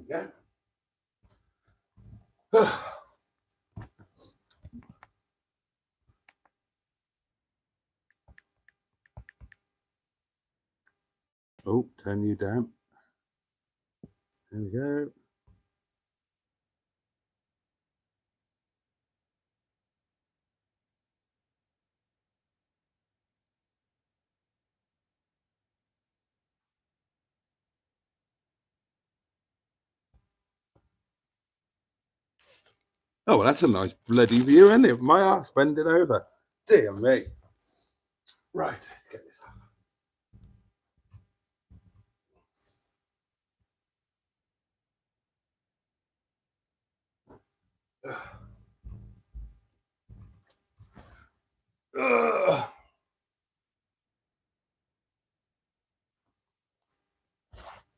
go. Oh, turn you down. There we go. Oh, well, that's a nice bloody view, isn't it? My arse bending over. Dear me. Right, let's get this off.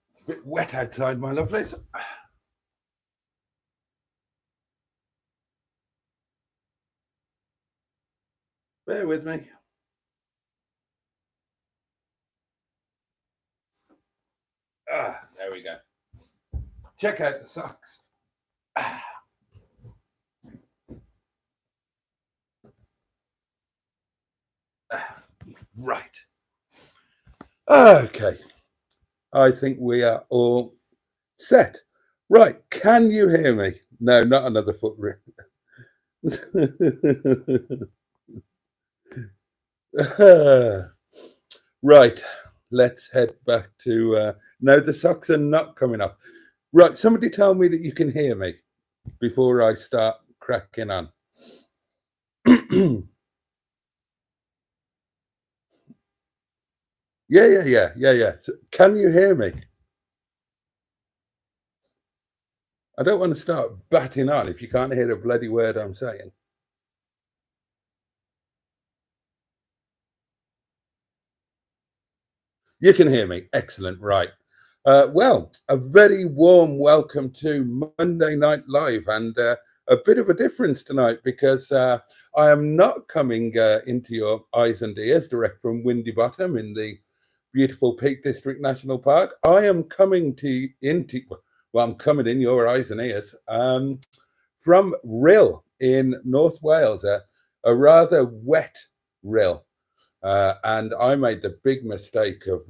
It's a bit wet outside, my lovelies. Bear with me. There we go. Check out the socks. Right. Okay. I think we are all set. Right. Can you hear me? No, not another foot ring. Right. Let's head back to... no, the socks are not coming up. Right. Somebody tell me that you can hear me before I start cracking on. Yeah. So, can you hear me? I don't want to start batting on if you can't hear a bloody word I'm saying. You can hear me. Excellent. Right. Well, a very warm welcome to Monday Night Live, and a bit of a difference tonight because I am not coming into your eyes and ears direct from Windy Bottom in the beautiful Peak District National Park. I am coming I'm coming in your eyes and ears from Rhyl in North Wales, a rather wet Rhyl. And I made the big mistake of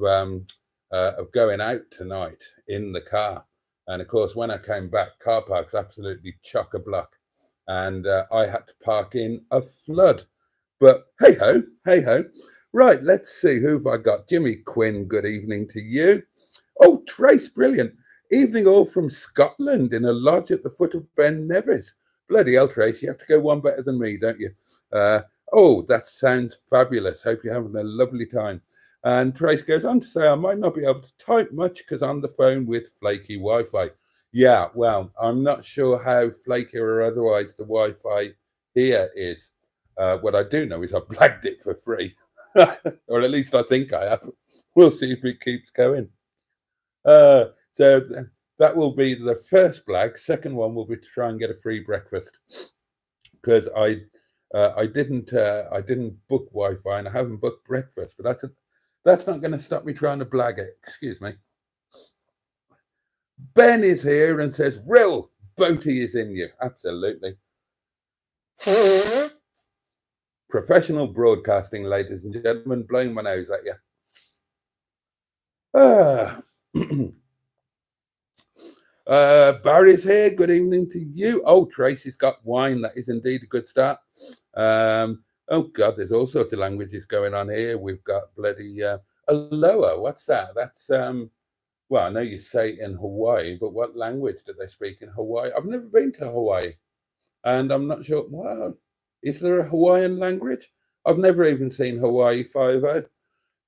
going out tonight in the car. And of course, when I came back, car park's absolutely chock-a-block. And I had to park in a flood. But hey-ho. Right, let's see, who've I got? Jimmy Quinn, good evening to you. Oh, Trace, brilliant. Evening all from Scotland in a lodge at the foot of Ben Nevis. Bloody hell, Trace, you have to go one better than me, don't you? Oh, that sounds fabulous. Hope you're having a lovely time. And Trace goes on to say, I might not be able to type much because I'm on the phone with flaky Wi-Fi. Yeah, well, I'm not sure how flaky or otherwise the Wi-Fi here is. What I do know is I blagged it for free. Or at least I think I have. We'll see if it keeps going. So that will be the first blag. Second one will be to try and get a free breakfast because I didn't book Wi-Fi and I haven't booked breakfast, but that's not going to stop me trying to blag it. Excuse me. Ben is here and says, Rhyl, Boaty is in you. Absolutely. Professional broadcasting, ladies and gentlemen, blowing my nose at you. Barry's here. Good evening to you. Oh, Tracy's got wine. That is indeed a good start. Oh God, there's all sorts of languages going on here. We've got bloody Aloha. What's that? That's well, I know you say it in Hawaii, but what language do they speak in Hawaii? I've never been to Hawaii, and I'm not sure. Well, is there a Hawaiian language? I've never even seen Hawaii 5-0,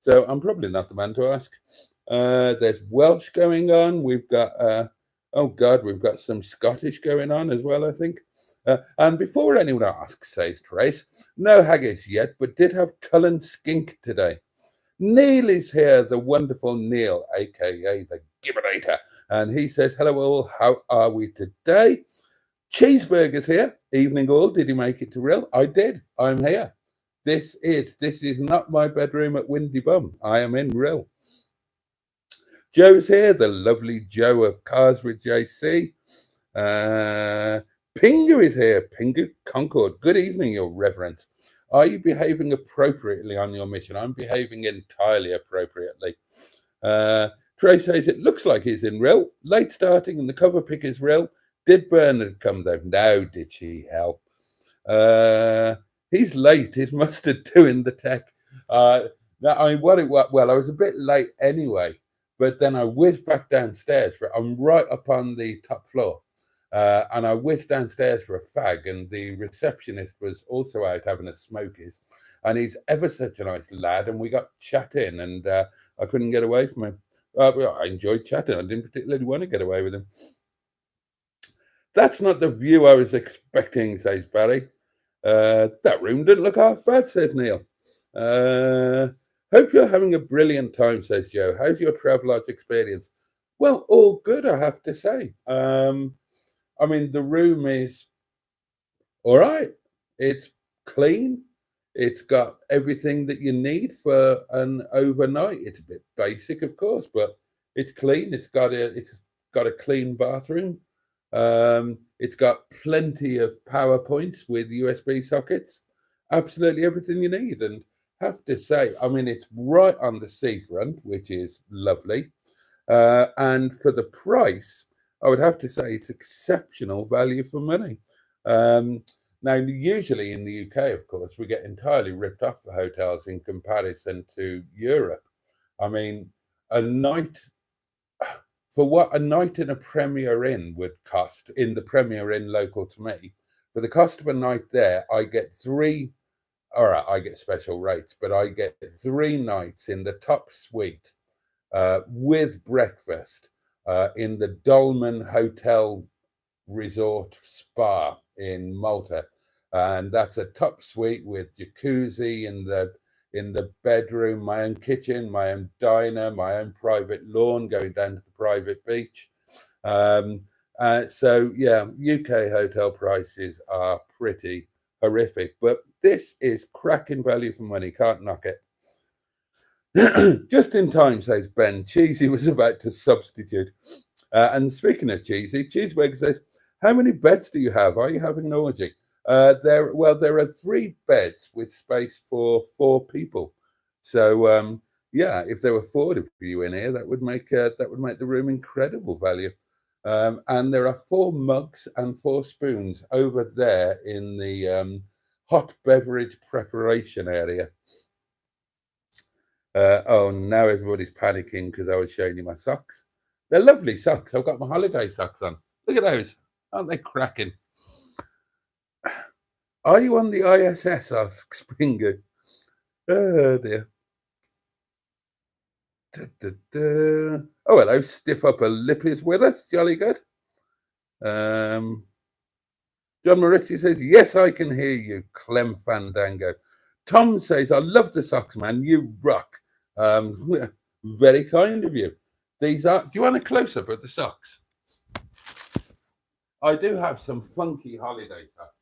so I'm probably not the man to ask. There's Welsh going on. We've got oh God, we've got some Scottish going on as well, I think. And before anyone asks, says Trace, no haggis yet, but did have Cullen skink today. Neil is here, the wonderful Neil, aka the Gibberator, and he says, hello all, how are we today? Cheeseburger's here. Evening all. Did you make it to Rhyl? I did. I'm here. This is not my bedroom at Windy Bum. I am in Rhyl. Joe's here, the lovely Joe of Cars with JC. Pingu is here, Pingu Concord. Good evening, Your Reverence. Are you behaving appropriately on your mission? I'm behaving entirely appropriately. Trey says it looks like he's in Rhyl. Late starting and the cover pick is Rhyl. Did Bernard come though? No, did she help? He's late. He's mustard doing the tech. I was a bit late anyway, but then I whizzed back downstairs. I'm right up on the top floor. And I whizzed downstairs for a fag, and the receptionist was also out having a smokies. And he's ever such a nice lad, and we got chatting, and I couldn't get away from him. I enjoyed chatting. I didn't particularly want to get away with him. That's not the view I was expecting, says Barry. That room didn't look half bad, says Neil. Hope you're having a brilliant time, says Joe. How's your Travelodge experience? Well, all good, I have to say. I mean, the room is all right. It's clean. It's got everything that you need for an overnight. It's a bit basic, of course, but it's clean. It's got a clean bathroom. It's got plenty of power points with USB sockets. Absolutely everything you need. And have to say, I mean, it's right on the seafront, which is lovely. And for the price, I would have to say it's exceptional value for money. Now, usually in the UK, of course, we get entirely ripped off for hotels in comparison to Europe. I mean, a night, for what a night in a Premier Inn would cost, in the Premier Inn local to me, for the cost of a night there, I get I get special rates, but I get 3 nights in the top suite with breakfast. In the Dolmen Hotel Resort Spa in Malta, and that's a top suite with jacuzzi in the bedroom, my own kitchen, my own diner, my own private lawn going down to the private beach. So yeah, UK hotel prices are pretty horrific, but this is cracking value for money. Can't knock it. Just in time, says Ben. Cheesy was about to substitute. And speaking of Cheesy, Cheeseburger says, how many beds do you have? Are you having an orgy? There are 3 beds with space for 4 people. So yeah, if there were 4 of you in here, that would make the room incredible value. And there are 4 mugs and 4 spoons over there in the hot beverage preparation area. Oh, now everybody's panicking because I was showing you my socks. They're lovely socks. I've got my holiday socks on. Look at those. Aren't they cracking? Are you on the ISS? Asks Springer. Oh, dear. Oh, hello. Stiff Upper Lip is with us. Jolly good. John Morizzi says, yes, I can hear you, Clem Fandango. Tom says, I love the socks, man. You rock. Very kind of you. These are, do you want a close-up of the socks? I do have some funky holiday socks.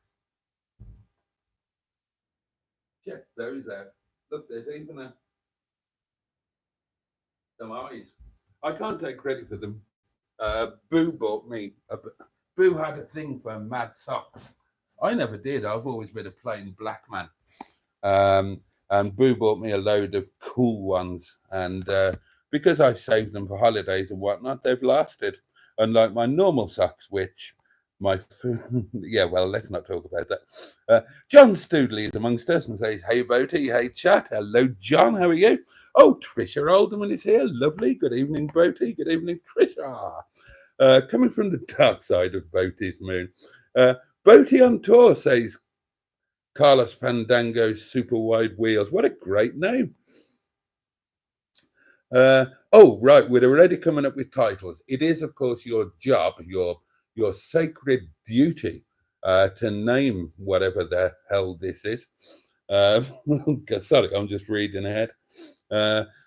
Check those out. Look, there's even some eyes. I can't take credit for them. Boo bought me. Boo had a thing for mad socks. I never did. I've always been a plain black man. And Boo bought me a load of cool ones. And because I saved them for holidays and whatnot, they've lasted. Unlike my normal socks, which yeah, well, let's not talk about that. John Stoodley is amongst us and says, hey, Boaty, hey, chat. Hello, John, how are you? Oh, Trisha Alderman is here. Lovely. Good evening, Boaty. Good evening, Trisha. Coming from the dark side of Boaty's moon. Boaty on tour, says Carlos Fandango's Super Wide Wheels. What a great name. Oh, right. We're already coming up with titles. It is, of course, your job, your sacred duty to name whatever the hell this is. Sorry, I'm just reading ahead.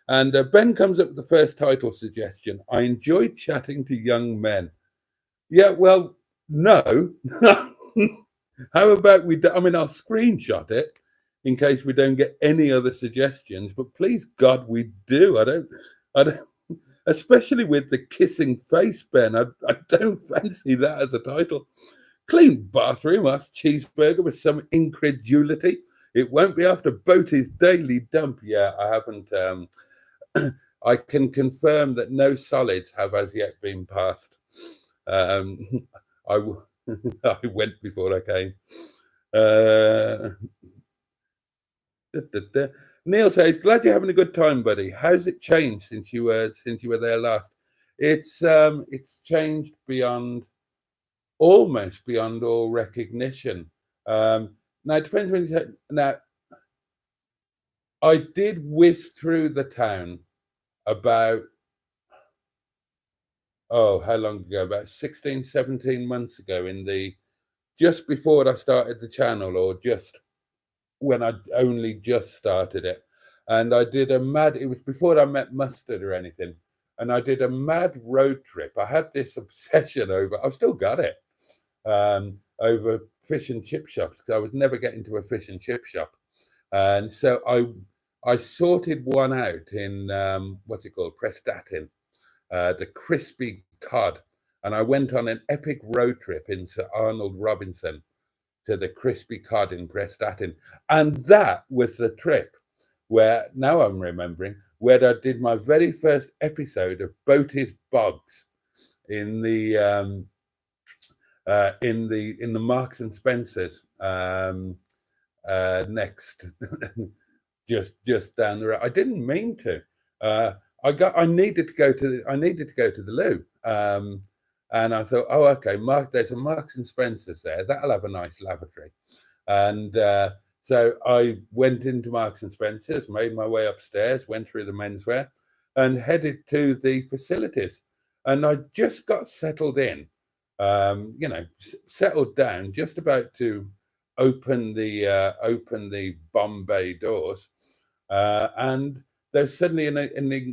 And Ben comes up with the first title suggestion. I enjoyed chatting to young men. Yeah, well, no. How about I'll screenshot it in case we don't get any other suggestions, but please God, we do. especially with the kissing face, Ben. I don't fancy that as a title. Clean bathroom, asked Cheeseburger with some incredulity. It won't be after Boaty's daily dump. Yeah, I haven't. I can confirm that no solids have as yet been passed. I went before I came. Neil says, "Glad you're having a good time, buddy. How's it changed since you were there last?" It's changed almost beyond all recognition. Now it depends when you say. Now, I did whiz through the town about how long ago? About 16, 17 months ago, just before I started the channel, or just when I only just started it. And I did it was before I met Mustard or anything. And I did a mad road trip. I had this obsession I've still got it, over fish and chip shops, because I was never getting to a fish and chip shop. And so I sorted one out in, what's it called? Prestatyn, the crispy cod. And I went on an epic road trip in Sir Arnold Robinson to the crispy cod in Prestatyn. And that was the trip where, now I'm remembering, where I did my very first episode of Boaty's Bogs in the Marks and Spencers, next, just down the road. I didn't mean to. I needed to go to the loo, and I thought, oh, okay, there's a Marks and Spencers there. That'll have a nice lavatory, and so I went into Marks and Spencers, made my way upstairs, went through the menswear, and headed to the facilities. And I just got settled in, settled down, just about to open the Bombay doors, and there's suddenly an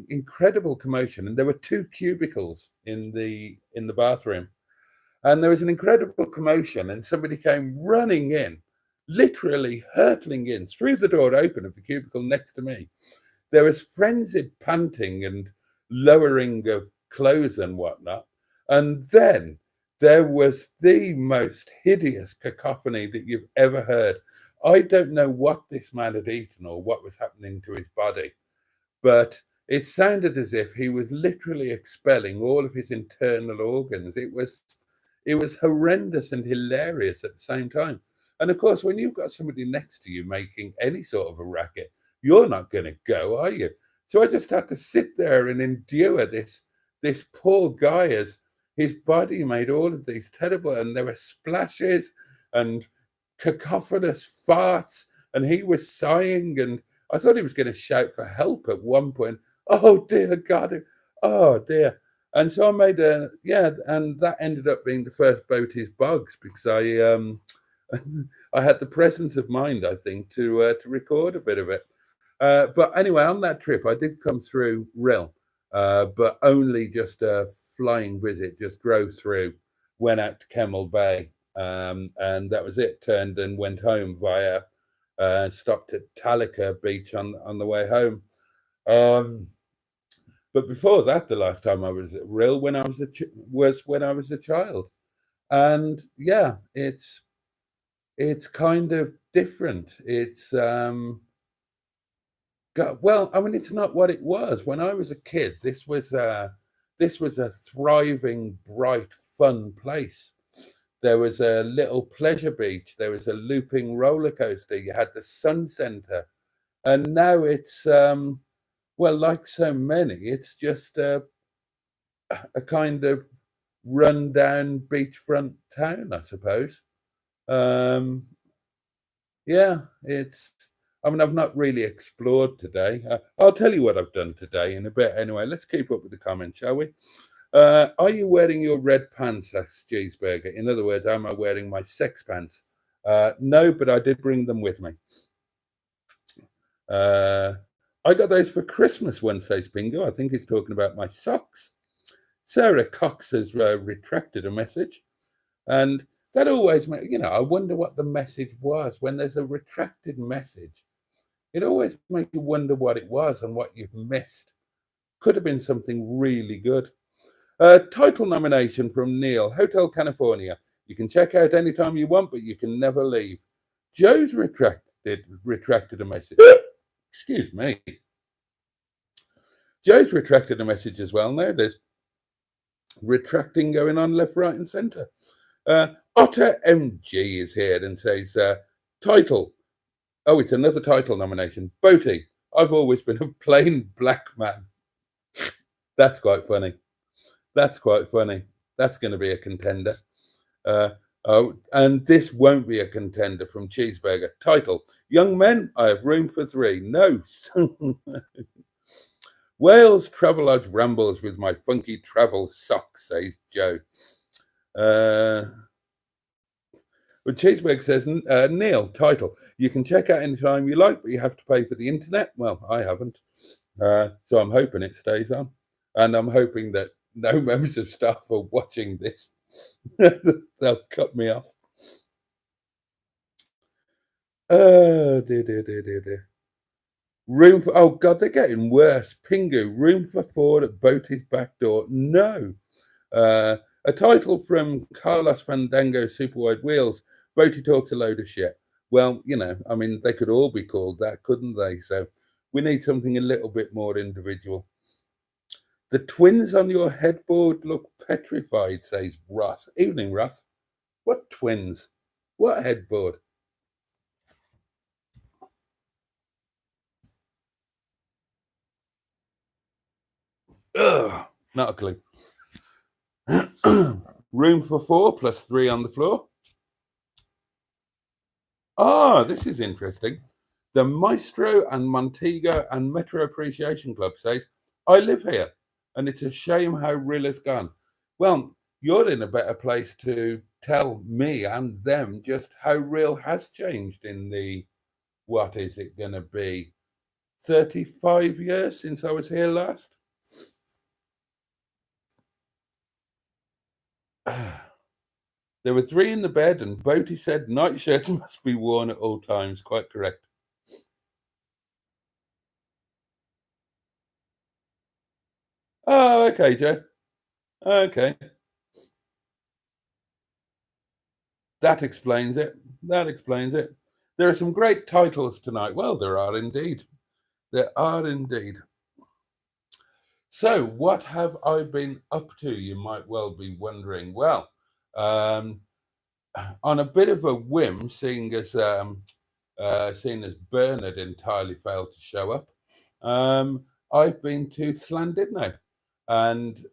incredible commotion, and there were 2 cubicles in the bathroom, and there was an incredible commotion, and somebody came running in, literally hurtling in through the door open of the cubicle next to me. There was frenzied panting and lowering of clothes and whatnot, and then there was the most hideous cacophony that you've ever heard. I don't know what this man had eaten or what was happening to his body, but it sounded as if he was literally expelling all of his internal organs. It was horrendous and hilarious at the same time. And of course, when you've got somebody next to you making any sort of a racket, you're not going to go, are you? So I just had to sit there and endure this poor guy as his body made all of these terrible, and there were splashes and cacophonous farts, and he was sighing, and I thought he was going to shout for help at one point. Oh dear God, oh dear. And so I made and that ended up being the first Boaty's Bogs, because I had the presence of mind, I think, to record a bit of it. But anyway, on that trip, I did come through Rhyl, but only just a flying visit, just drove through, went out to Kemmel Bay, and that was it. Turned and went home via, stopped at Talika Beach on the way home. But before that, the last time I was at Rhyl, was when I was a child, and yeah, it's kind of different. It's well, I mean, it's not what it was when I was a kid. This was a thriving, bright, fun place. There was a little pleasure beach. There was a looping roller coaster. You had the sun center, and now it's well, like so many, it's just a kind of run-down beachfront town, I suppose. Yeah, I mean, I've not really explored today. I'll tell you what I've done today in a bit. Anyway, let's keep up with the comments, shall we? Are you wearing your red pants, asked Cheeseburger? In other words, am I wearing my sex pants? No, but I did bring them with me. I got those for Christmas one, says Pingo. I think he's talking about my socks. Sarah Cox has retracted a message. And that always makes, I wonder what the message was. When there's a retracted message, it always makes you wonder what it was and what you've missed. Could have been something really good. Title nomination from Neil, Hotel California. You can check out anytime you want, but you can never leave. Joe's retracted a message. Excuse me. Joe's retracted a message as well. Now there's retracting going on left, right, and centre. Otter MG is here and says, title. Oh, it's another title nomination. Boaty. I've always been a plain black man. That's quite funny. That's quite funny. That's going to be a contender. And this won't be a contender from Cheeseburger. Title, Young Men, I have room for 3. No. Wales Travelodge rambles with my funky travel socks, says Joe. But Cheeseburger says, Neil, title, you can check out anytime you like, but you have to pay for the internet. Well, I haven't. So I'm hoping it stays on. And I'm hoping that no members of staff are watching this. They'll cut me off. Dear. Room for, oh God, they're getting worse. Pingu, room for 4 at Boaty's back door. No. A title from Carlos Fandango Super Wide Wheels. Boaty talks a load of shit. Well, you know, I mean, they could all be called that, couldn't they? So we need something a little bit more individual. The twins on your headboard look petrified, says Ross. Evening, Ross. What twins? What headboard? Ugh, not a clue. Room for 4 plus 3 on the floor. Ah, this is interesting. The Maestro and Montego and Metro Appreciation Club says, I live here. And it's a shame how Rhyl has gone. Well, you're in a better place to tell me and them just how Rhyl has changed in the, what is it going to be, 35 years since I was here last? There were 3 in the bed, and Boaty said nightshirts must be worn at all times. Quite correct. Oh, okay, Joe. Okay. That explains it. That explains it. There are some great titles tonight. Well, there are indeed. There are indeed. So, what have I been up to? You might well be wondering. Well, on a bit of a whim, seeing as Bernard entirely failed to show up, I've been to Llandudno, and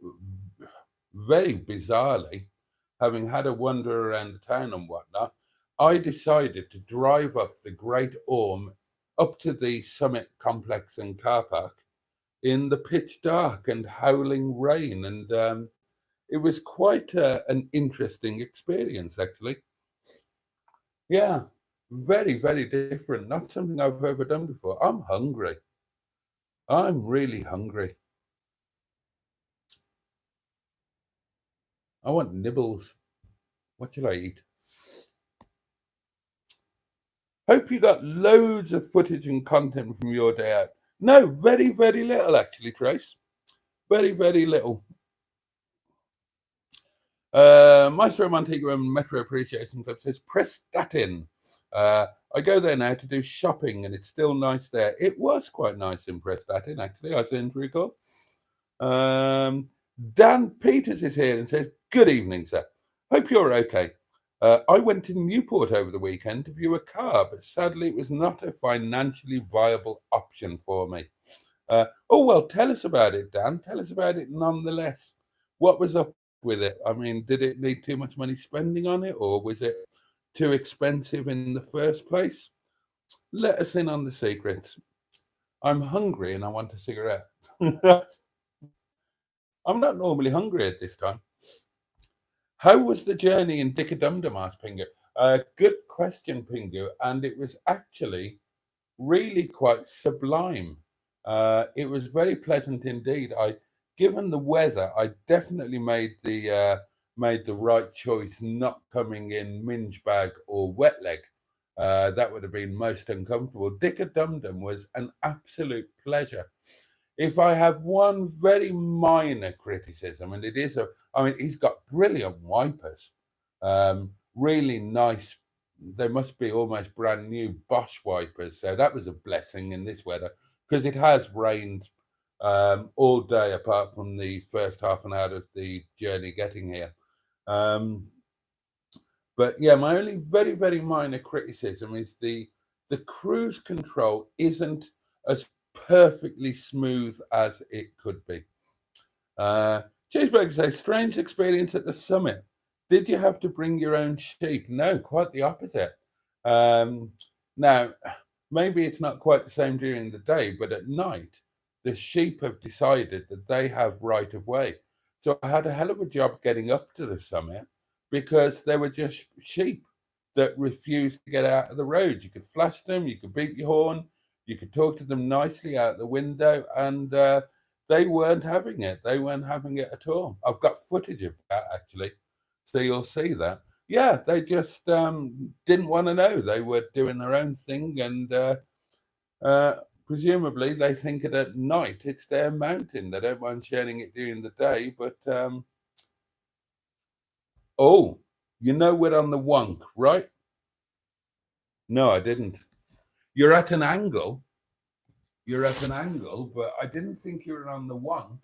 very bizarrely, having had a wander around the town and whatnot, I decided to drive up the Great Orme up to the Summit Complex and car park in the pitch dark and howling rain, and it was quite an interesting experience, actually. Yeah, very, very different. Not something I've ever done before. I'm hungry. I'm really hungry. I want nibbles. What shall I eat? Hope you got loads of footage and content from your day out. No, very, very little, actually, Trace. Very, very little. Maestro Montego and Metro Appreciation Club says, press that in. I go there now to do shopping, and it's still nice there. It was quite nice in Prestatyn, actually, I seem to recall. Dan Peters is here and says, good evening, sir. Hope you're okay. I went to Newport over the weekend to view a car, but sadly it was not a financially viable option for me. Oh, well, tell us about it, Dan. Tell us about it nonetheless. What was up with it? I mean, did it need too much money spending on it, or was it too expensive in the first place? Let us in on the secret. I'm hungry and I want a cigarette. I'm not normally hungry at this time. How was the journey in Dickadumdum, asked Pingu? Good question, Pingu, and it was actually really quite sublime. It was very pleasant indeed. Given the weather, I definitely made the right choice not coming in minge bag or Wetleg. That would have been most uncomfortable. Dickadumdum was an absolute pleasure. if I have one very minor criticism, and it is he's got brilliant wipers, really nice. They must be almost brand new Bosch wipers. So that was a blessing in this weather because it has rained all day apart from the first half an hour of the journey getting here. But yeah, my only very, very minor criticism is the cruise control isn't as perfectly smooth as it could be. Cheeseburger says, strange experience at the summit. Did you have to bring your own sheep? No, quite the opposite. Now, maybe it's not quite the same during the day, but at night, the sheep have decided that they have right of way. So I had a hell of a job getting up to the summit because there were just sheep that refused to get out of the road. You could flash them, you could beat your horn, you could talk to them nicely out the window, and they weren't having it. They weren't having it at all. I've got footage of that, actually, so you'll see that. Yeah, they just didn't want to know. They were doing their own thing, and presumably they think it at night. It's their mountain. They don't mind sharing it during the day, but oh, you know we're on the wonk, right? No, I didn't. You're at an angle. You're at an angle, but I didn't think you were on the wonk.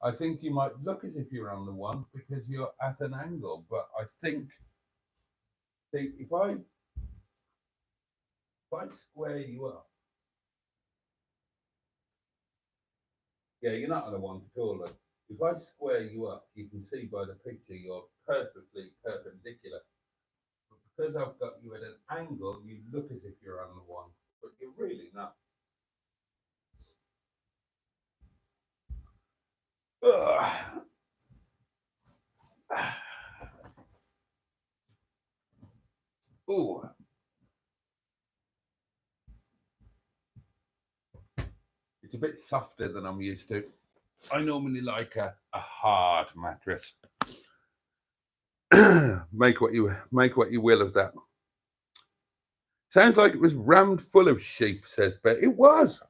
I think you might look as if you're on the wonk because you're at an angle, but I think, see, if I square you up, yeah, you're not on a wonk at all. Look. If I square you up, you can see by the picture you're perfectly perpendicular. But because I've got you at an angle, you look as if you're on the wonk, but you're really not. Ooh. It's a bit softer than I'm used to. I normally like a hard mattress. Make what you will of that. Sounds like it was rammed full of sheep, says Ben. It was.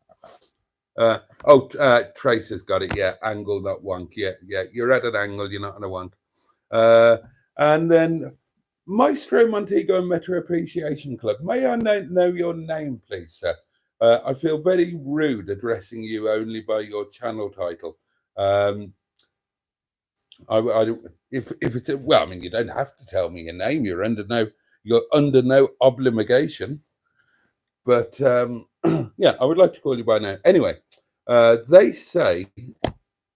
Trace has got it. Yeah, angle, not wonk. Yeah. You're at an angle. You're not on a wonk. And then Maestro Montego and Metro Appreciation Club. May I know your name, please, sir? I feel very rude addressing you only by your channel title. If it's well, I mean, you don't have to tell me your name. You're under no obligation. But yeah, I would like to call you by name. Anyway, they say,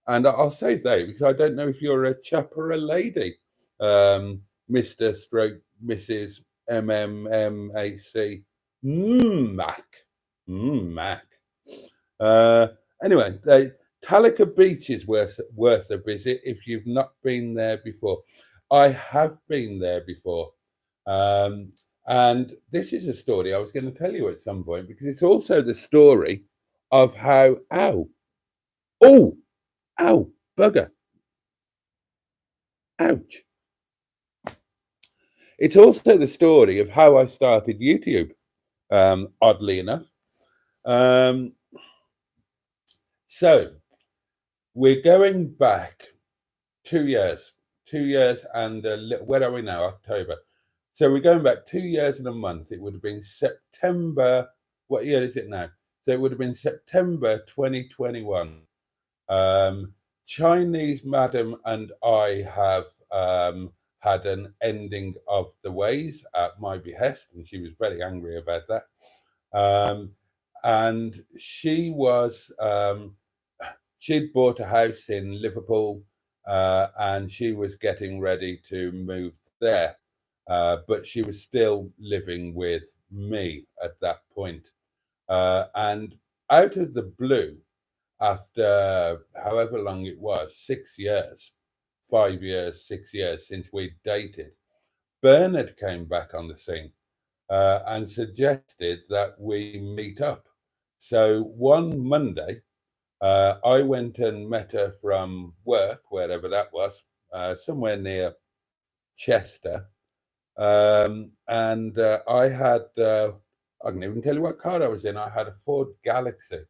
and I'll say they because I don't know if you're a chap or a lady, Mr. Stroke, Mrs. MMMAC, Mac. Anyway, Talica Beach is worth a visit if you've not been there before. I have been there before. And this is a story I was going to tell you at some point because it's also the story of how, bugger. Ouch. It's also the story of how I started YouTube, oddly enough. So we're going back 2 years and a little, where are we now? October. So we're going back 2 years and a month. It would have been September. What year is it now? So it would have been September 2021. Chinese madam and I have had an ending of the ways at my behest, and she was very angry about that. And she was, she'd bought a house in Liverpool, and she was getting ready to move there. But she was still living with me at that point. And out of the blue, after however long it was, 6 years, 5 years, 6 years since we'd dated, Bernard came back on the scene and suggested that we meet up. So one Monday, I went and met her from work, wherever that was, somewhere near Chester. And I had, I can even tell you what car I was in. I had a Ford Galaxy.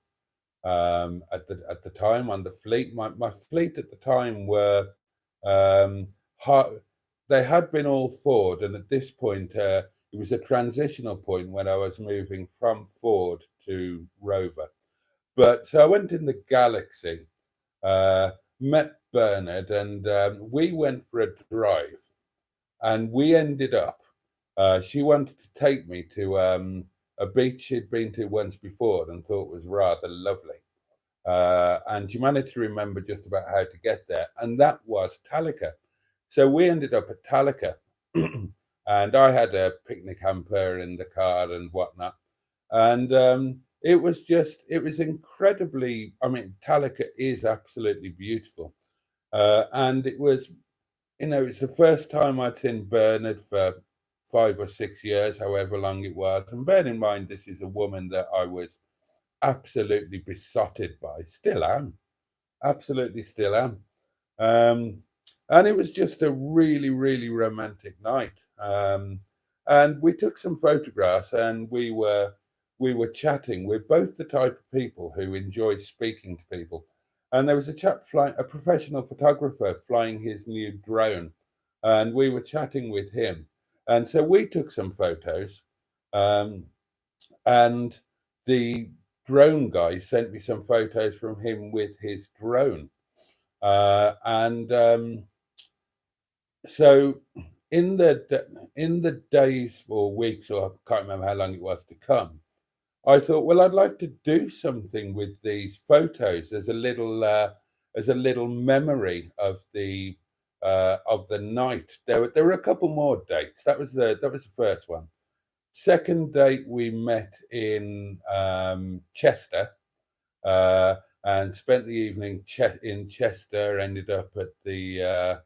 at the time on the fleet. My fleet at the time were um, they had been all Ford, and at this point it was a transitional point when I was moving from Ford to Rover. But so I went in the Galaxy, met Bernard, and we went for a drive, and we ended up. She wanted to take me to a beach she'd been to once before and thought was rather lovely. And she managed to remember just about how to get there, and that was Talica. So we ended up at Talica, and I had a picnic hamper in the car and whatnot. And it was incredibly, I mean, Talica is absolutely beautiful. And it was, it's the first time I'd seen Bernard for 5 or 6 years, however long it was. And bear in mind, this is a woman that I was absolutely besotted by, still am, absolutely still am. And it was just a really, really romantic night. And we took some photographs, and we were chatting. We're both the type of people who enjoy speaking to people. And there was a chap flying, a professional photographer flying his new drone, and we were chatting with him. And so we took some photos, and the drone guy sent me some photos from him with his drone. And so in the days or weeks, or I can't remember how long it was to come, I thought, well, I'd like to do something with these photos as a little memory of the night. There were a couple more dates. That was the first one. Second date, we met in Chester, and spent the evening in Chester. Ended up at the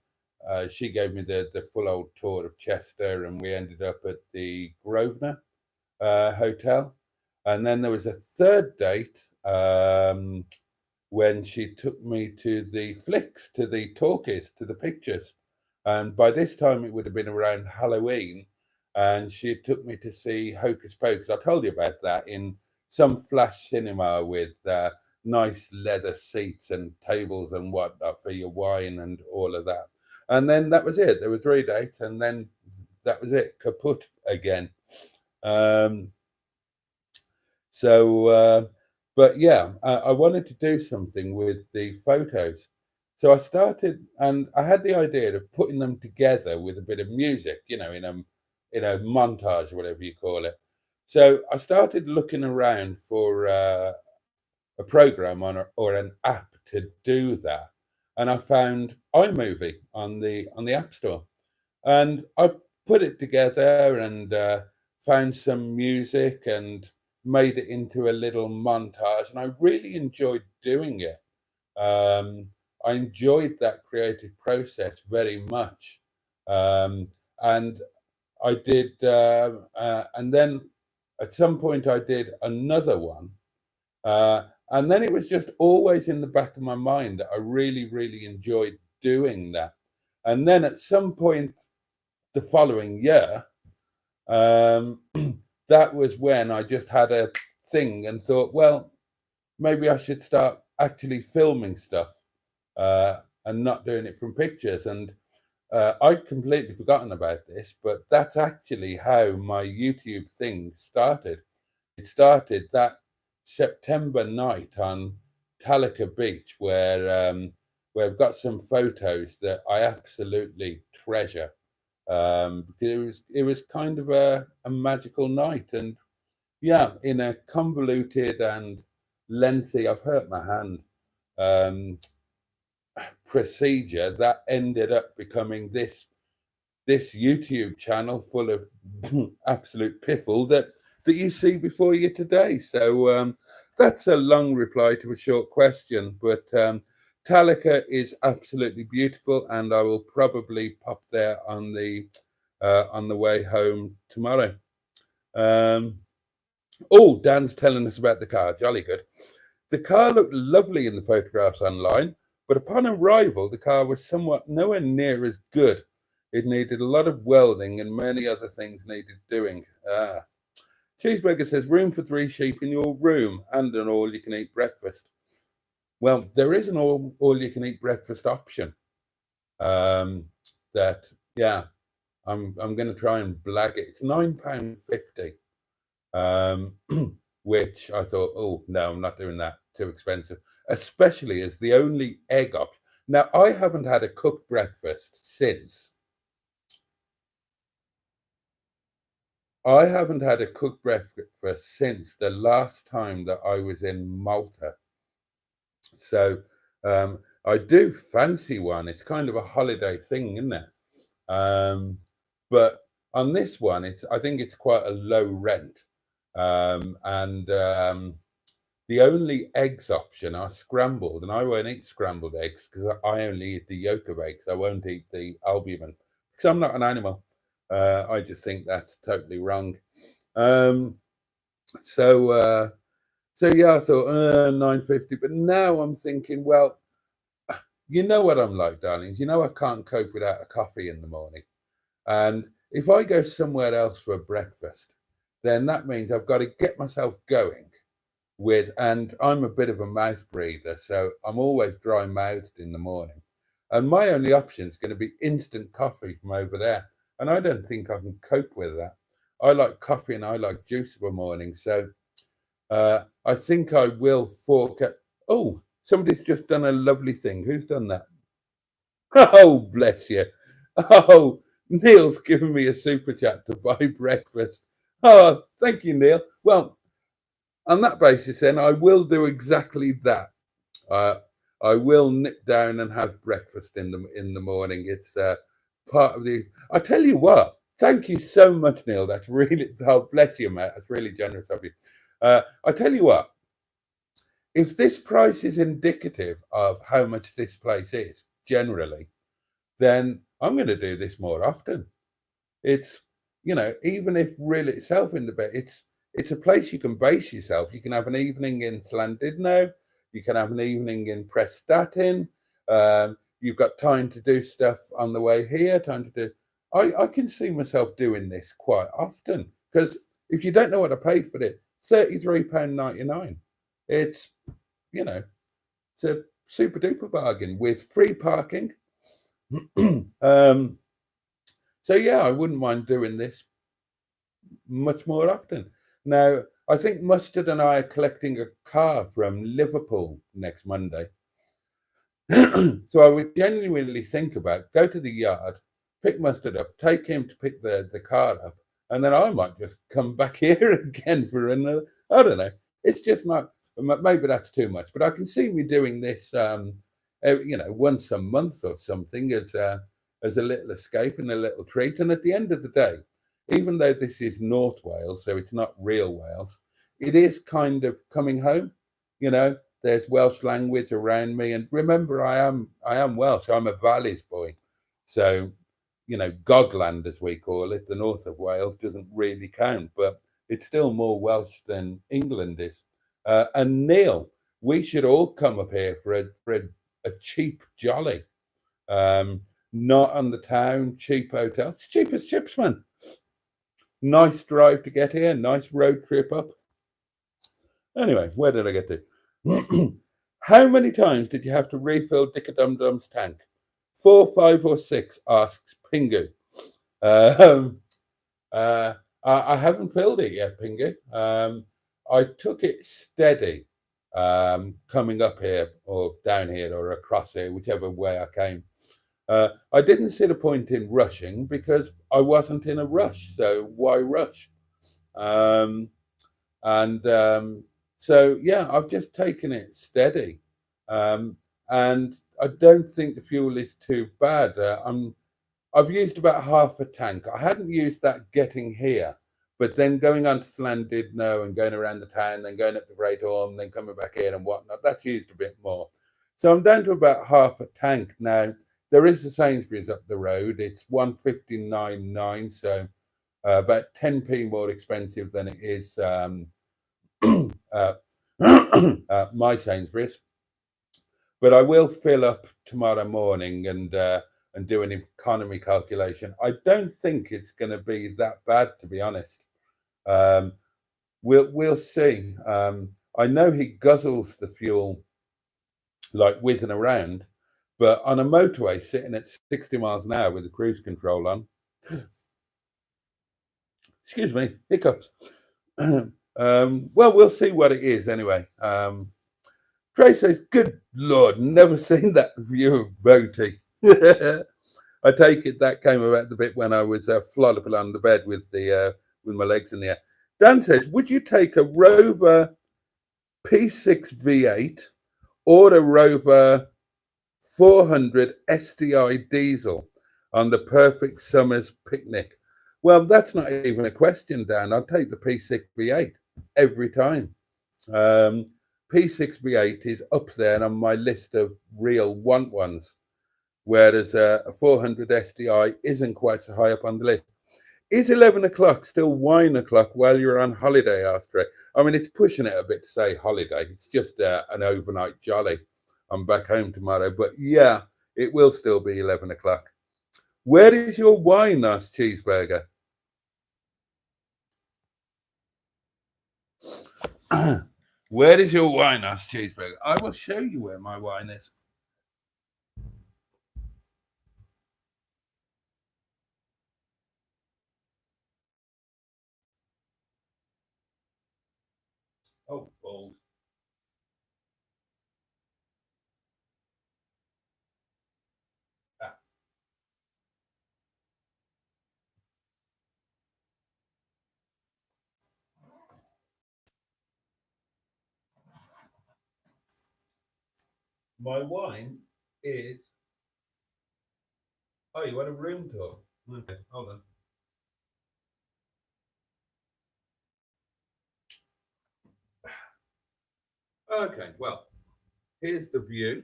she gave me the full old tour of Chester, and we ended up at the Grosvenor Hotel. And then there was a third date when she took me to the flicks, to the talkies, to the pictures. And by this time, it would have been around Halloween, and she took me to see Hocus Pocus. I told you about that, in some flash cinema with nice leather seats and tables and whatnot for your wine and all of that. And then that was it. There were 3 dates, and then that was it. Kaput again. But yeah, I wanted to do something with the photos. So I started, and I had the idea of putting them together with a bit of music, in a montage or whatever you call it. So I started looking around for a program or an app to do that, and I found iMovie on the App Store, and I put it together and found some music and made it into a little montage, and I really enjoyed doing it. I enjoyed that creative process very much, and I did, and then at some point I did another one, and then it was just always in the back of my mind that I really, really enjoyed doing that. And then at some point the following year, that was when I just had a thing and thought, well, maybe I should start actually filming stuff and not doing it from pictures. And I'd completely forgotten about this, but that's actually how my YouTube thing started. It started that September night on Talica Beach, where I've got some photos that I absolutely treasure. Because it was kind of a magical night, and yeah, in a convoluted and lengthy, I've hurt my hand, procedure that ended up becoming this YouTube channel full of absolute piffle that you see before you today. So that's a long reply to a short question, but Talica is absolutely beautiful, and I will probably pop there on the way home tomorrow. Oh, Dan's telling us about the car. Jolly good. The car looked lovely in the photographs online, but upon arrival, the car was somewhat nowhere near as good. It needed a lot of welding, and many other things needed doing. Cheeseburger says, room for 3 sheep in your room and an all-you-can-eat breakfast. Well, there is an all-you-can-eat breakfast option. That, yeah, I'm going to try and blag it. It's £9.50, which I thought, oh no, I'm not doing that. Too expensive, especially as the only egg option. Now, I haven't had a cooked breakfast since. I haven't had a cooked breakfast since the last time that I was in Malta. So I do fancy one. It's kind of a holiday thing, isn't it? But on this one, I think it's quite a low rent. The only eggs option are scrambled, and I won't eat scrambled eggs because I only eat the yolk of eggs. I won't eat the albumin because I'm not an animal. I just think that's totally wrong. So yeah, I thought £9.50, but now I'm thinking, well, you know what I'm like, darlings. You know I can't cope without a coffee in the morning, and if I go somewhere else for a breakfast, then that means I've got to get myself going. And I'm a bit of a mouth breather, so I'm always dry mouthed in the morning. And my only option is going to be instant coffee from over there. And I don't think I can cope with that. I like coffee and I like juice of a morning. So I think I will fork at. Oh, somebody's just done a lovely thing. Who's done that? Oh, bless you. Oh, Neil's given me a super chat to buy breakfast. Oh, thank you, Neil. Well, on that basis, then I will do exactly that. I will nip down and have breakfast in the morning. It's part of the. I tell you what. Thank you so much, Neil. That's really. Oh, bless you, mate. That's really generous of you. I tell you what. If this price is indicative of how much this place is generally, then I'm going to do this more often. It's, even if Rhyl itself in the bed, it's a place you can base yourself. You can have an evening in Llandudno. You can have an evening in Prestatyn. You've got time to do stuff on the way here. I can see myself doing this quite often because if you don't know what I paid for it, £33.99. It's, it's a super duper bargain with free parking. So yeah, I wouldn't mind doing this much more often. Now, I think Mustard and I are collecting a car from Liverpool next Monday. So I would genuinely think about go to the yard, pick Mustard up, take him to pick the car up, and then I might just come back here again for another. I don't know. It's just not. Maybe that's too much, but I can see me doing this, once a month or something as a little escape and a little treat. And at the end of the day, even though this is North Wales, so it's not real Wales, it is kind of coming home. There's Welsh language around me, and remember, I am Welsh. I'm a Valleys boy, so Gogland, as we call it, the north of Wales, doesn't really count, but it's still more Welsh than England is. And Neil, we should all come up here for a cheap jolly. Not on the town, cheap hotel. It's cheap as chips, man. Nice drive to get here, nice road trip up. Anyway, where did I get to? How many times did you have to refill Dick-a-Dum-Dum's tank? 4, 5, or 6, asks Pingu. I haven't filled it yet, Pingu. I took it steady coming up here or down here or across here, whichever way I came. I didn't see the point in rushing because I wasn't in a rush. So why rush? So yeah, I've just taken it steady. And I don't think the fuel is too bad. I've used about half a tank. I hadn't used that getting here, but then going on to Llandudno and going around the town, then going up to Great Orme, then coming back in and whatnot, that's used a bit more. So I'm down to about half a tank now. There is a Sainsbury's up the road. It's 159.9, so about 10p more expensive than it is my Sainsbury's. But I will fill up tomorrow morning and do an economy calculation. I don't think it's going to be that bad, to be honest. we'll see. I know he guzzles the fuel like whizzing around, but on a motorway sitting at 60 miles an hour with the cruise control on, excuse me, hiccups. Well, we'll see what it is anyway. Trey says, good Lord, never seen that review of Boaty. I take it that came about the bit when I was flopping on the bed with my legs in the air. Dan says, would you take a Rover P6 V8 or a Rover 400 STI diesel on the perfect summer's picnic? Well, that's not even a question, Dan. I'll take the P6 V8 every time. P6 V8 is up there on my list of real want ones, whereas a 400 STI isn't quite so high up on the list. Is 11 o'clock still wine o'clock while you're on holiday, Astra? I mean, it's pushing it a bit to say holiday. It's just an overnight jolly. I'm back home tomorrow. But yeah, it will still be 11 o'clock. Where is your wine, asked Cheeseburger? Where is your wine, asked Cheeseburger? I will show you where my wine is. Oh, balls. My wine is... Oh, you want a room tour? Okay, hold on. Okay, well, here's the view,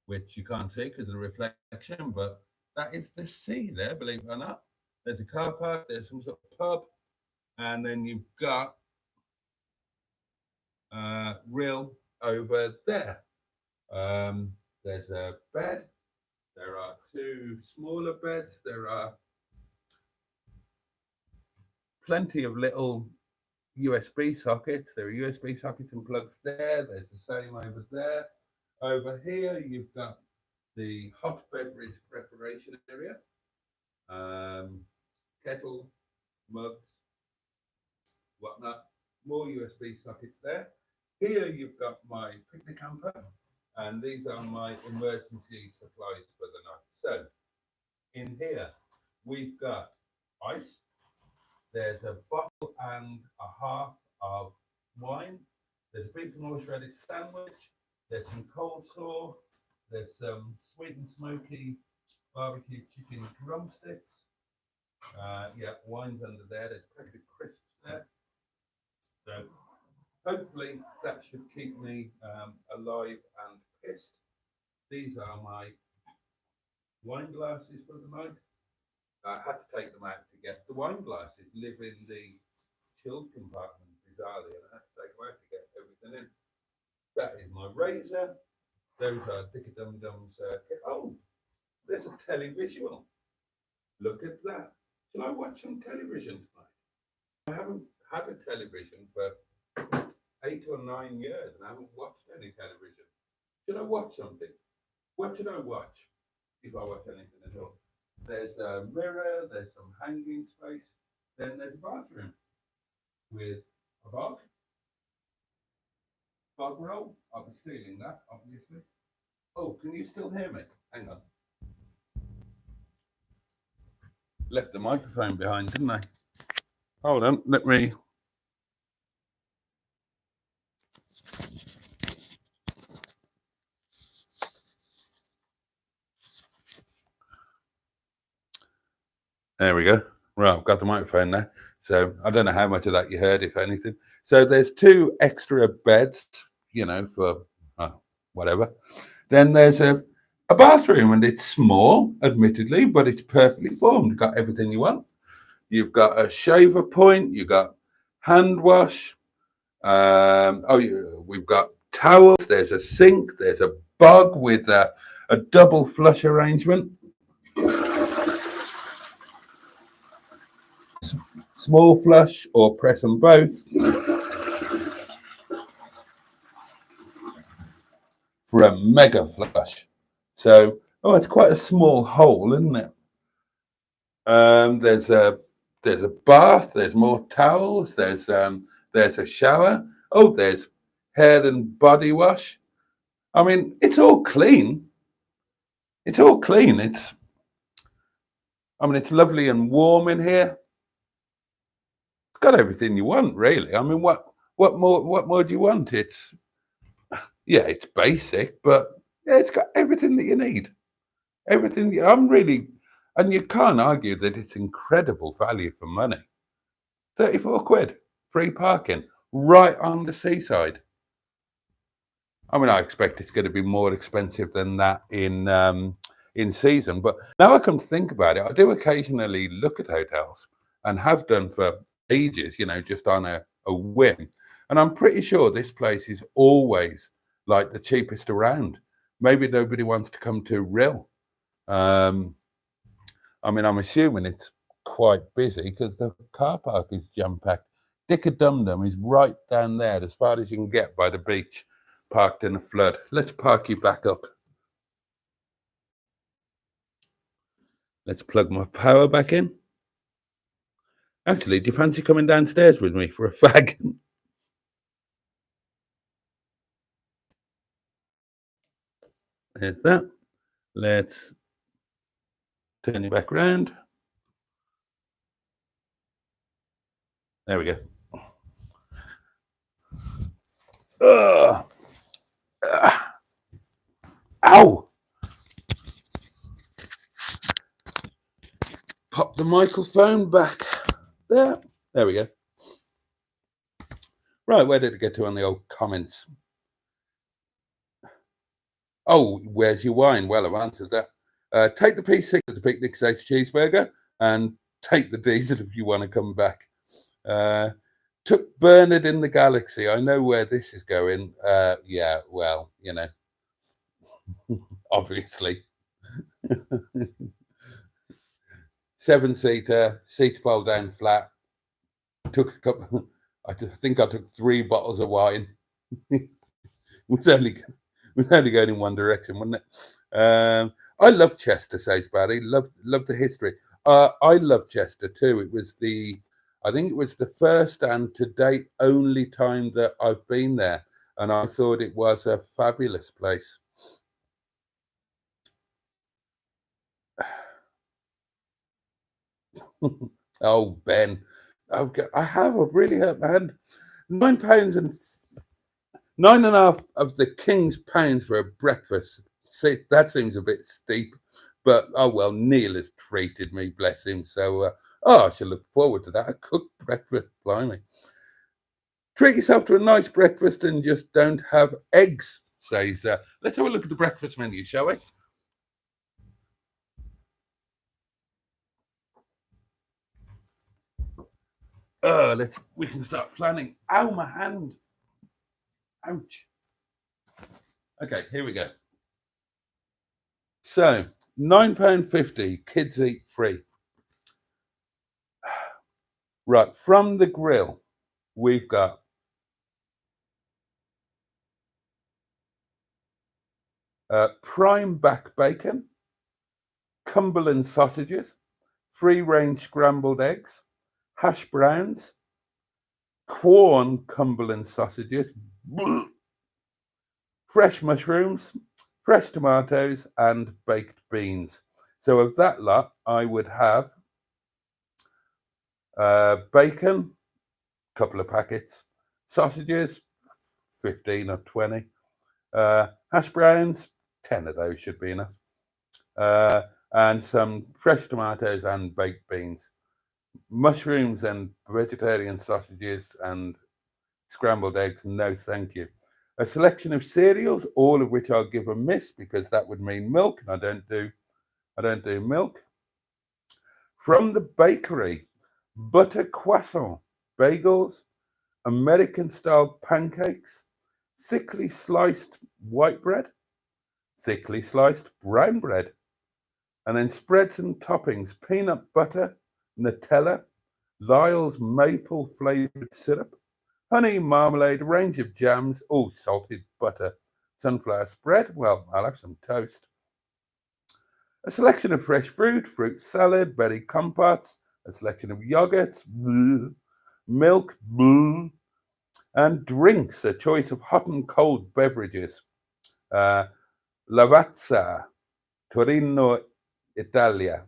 which you can't see because of the reflection, but that is the sea there, believe it or not. There's a car park, there's some sort of pub, and then you've got Rhyl over there. There's a bed. There are two smaller beds. There are plenty of little USB sockets. There are USB sockets and plugs there. There's the same over there. Over here, you've got the hot beverage preparation area. Kettle, mugs, whatnot. More USB sockets there. Here you've got my picnic hamper, and these are my emergency supplies for the night. So in here we've got ice. There's a bottle and a half of wine. There's a beef and horseradish sandwich. There's some coleslaw. There's some sweet and smoky barbecue chicken drumsticks. Yeah, wine's under there. There's plenty of crisps there. So hopefully that should keep me alive and pissed. These are my wine glasses for the night. I had to take them out to get the wine glasses. Live in the chilled compartment, bizarrely, and I had to take them out to get everything in. That is my razor. Those are Dicky Dum Dum's. Oh, there's a televisual. Look at that. Shall I watch some television tonight? I haven't had a television for 8 or 9 years, and I haven't watched any television. Should I watch something? What should I watch if I watch anything at all? There's a mirror, there's some hanging space, then there's a bathroom with a bog roll. I'll be stealing that, obviously. Oh, can you still hear me? Hang on. Left the microphone behind, didn't I? Hold on, let me... There we go. Right, I've got the microphone now. So I don't know how much of that you heard, if anything. So there's 2 extra beds, you know, for whatever. Then there's a bathroom, and it's small, admittedly, but it's perfectly formed. You've got everything you want. You've got a shaver point. You've got hand wash. We've got towels. There's a sink. There's a bog with a double flush arrangement. small flush or press them both for a mega flush. So, oh, it's quite a small hole, isn't it? There's a bath. There's more towels. There's a shower. Oh, there's hair and body wash. I mean, it's all clean. It's all clean. It's lovely and warm in here. It's got everything you want, really. I mean, what more do you want? It's basic, but yeah, it's got everything that you need. Everything. And you can't argue that it's incredible value for money. 34 quid, free parking, right on the seaside. I mean, I expect it's going to be more expensive than that in season. But now I come to think about it, I do occasionally look at hotels and have done for ages, just on a whim. And I'm pretty sure this place is always like the cheapest around. Maybe nobody wants to come to Rhyl. I'm assuming it's quite busy because the car park is jam-packed. Dick-a-dum-dum is right down there, as far as you can get by the beach, parked in a flood. Let's park you back up. Let's plug my power back in. Actually, do you fancy coming downstairs with me for a fag? There's that. Let's turn you back around. There we go. Ow! Pop the microphone back there. There we go. Right, where did it get to on the old comments? Oh, where's your wine? Well, I've answered that. Take the P6 of the picnic stage cheeseburger and take the diesel if you want to come back. Took Bernard in the Galaxy. I know where this is going. Yeah, well, obviously. 7-seater, seat fold down flat. Took a couple. I think I took 3 bottles of wine. It was only going in one direction, wasn't it? I love Chester, says Barry. Love the history. I love Chester too. I think it was the first and to date only time that I've been there, and I thought it was a fabulous place. Oh, Ben, I have. I've really hurt my hand. £9 and £9.5 of the king's pounds for a breakfast. See, that seems a bit steep, but oh well. Neil has treated me, bless him. So, I shall look forward to that. A cooked breakfast, blimey. Treat yourself to a nice breakfast and just don't have eggs, says. Let's have a look at the breakfast menu, shall we? We can start planning. Ow, my hand. Ouch. Okay, here we go. So, £9.50, kids eat free. Right, from the grill, we've got prime back bacon, Cumberland sausages, free-range scrambled eggs, hash browns, Quorn Cumberland sausages, fresh mushrooms, fresh tomatoes, and baked beans. So of that lot, I would have bacon, a couple of packets, sausages, 15 or 20, hash browns, 10 of those should be enough, and some fresh tomatoes and baked beans. Mushrooms and vegetarian sausages and scrambled eggs, no thank you. A selection of cereals, all of which I'll give a miss because that would mean milk, and I don't do milk. From the bakery, butter croissant, bagels, American style pancakes, thickly sliced white bread, thickly sliced brown bread, and then spreads and toppings, peanut butter, Nutella, Lyle's maple flavoured syrup, honey, marmalade, a range of jams, all salted butter, sunflower spread. Well, I'll have some toast. A selection of fresh fruit salad, berry compotes, a selection of yogurts, milk, and drinks, a choice of hot and cold beverages. Lavazza, Torino, Italia.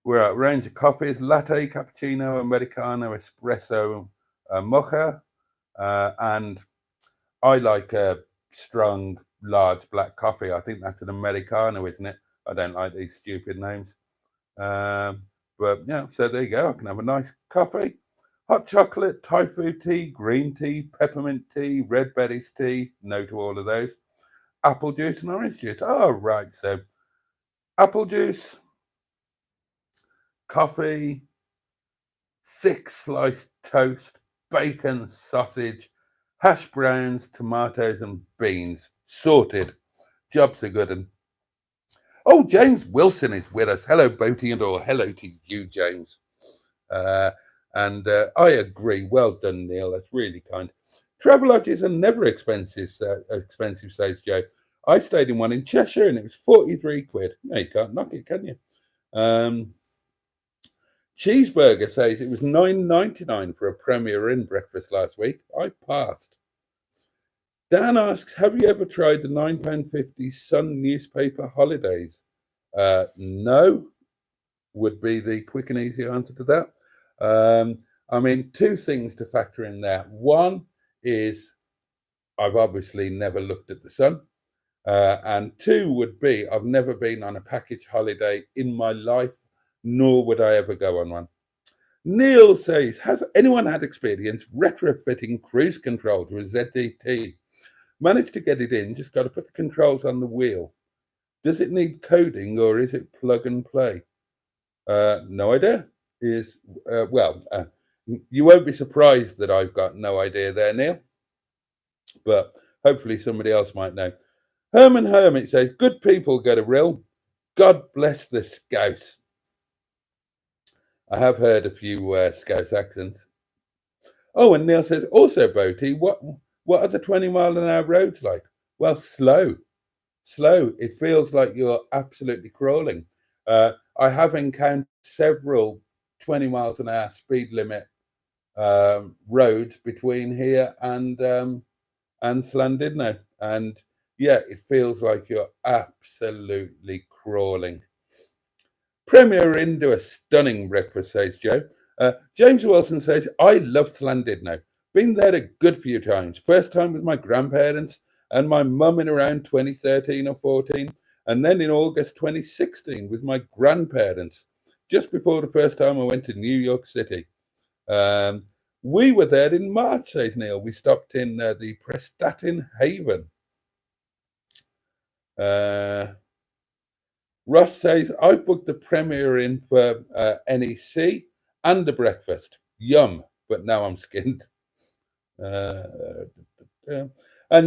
We're at a range of coffees, latte, cappuccino, americano, espresso, mocha, and I like a strong, large black coffee. I think that's an americano, isn't it? I don't like these stupid names. But yeah, so there you go. I can have a nice coffee. Hot chocolate, Thai food tea, green tea, peppermint tea, red berries tea. No to all of those. Apple juice and orange juice. Oh, right. So apple juice, coffee, thick sliced toast, bacon, sausage, hash browns, tomatoes and beans. Sorted. Jobs are good. And oh, James Wilson is with us. Hello, Boaty, and all. Hello to you, James. And I agree. Well done, Neil. That's really kind. Travelodges are never expensive, says Joe. I stayed in one in Cheshire and it was 43 quid. No, you can't knock it, can you? Cheeseburger says it was $9.99 for a Premier Inn breakfast last week. I passed. Dan asks, have you ever tried the £9.50 Sun newspaper holidays? No, would be the quick and easy answer to that. I mean, two things to factor in there. One is I've obviously never looked at the Sun. And two would be I've never been on a package holiday in my life, nor would I ever go on one. Neil says, has anyone had experience retrofitting cruise control to a ZDT? Managed to get it in, just got to put the controls on the wheel. Does it need coding or is it plug and play? No idea. You won't be surprised that I've got no idea there, Neil. But hopefully somebody else might know. Herman Hermit says, good people go to Rhyl. God bless the Scouse. I have heard a few Scouse accents. Oh, and Neil says, also, Boaty, what are the 20-mile-an-hour roads like? Well, slow. It feels like you're absolutely crawling. I have encountered several 20 miles an hour speed limit roads between here and Llandudno, and yeah, it feels like you're absolutely crawling. Premier Inn do a stunning breakfast, says Joe. James Wilson says, I love Llandudno. Been there a good few times. First time with my grandparents and my mum in around 2013 or 14, and then in August 2016 with my grandparents, just before the first time I went to New York City. We were there in March, says Neil. We stopped in the Prestatyn Haven. Ross says, I've booked the Premier Inn for NEC and a breakfast. Yum, but now I'm skinned. And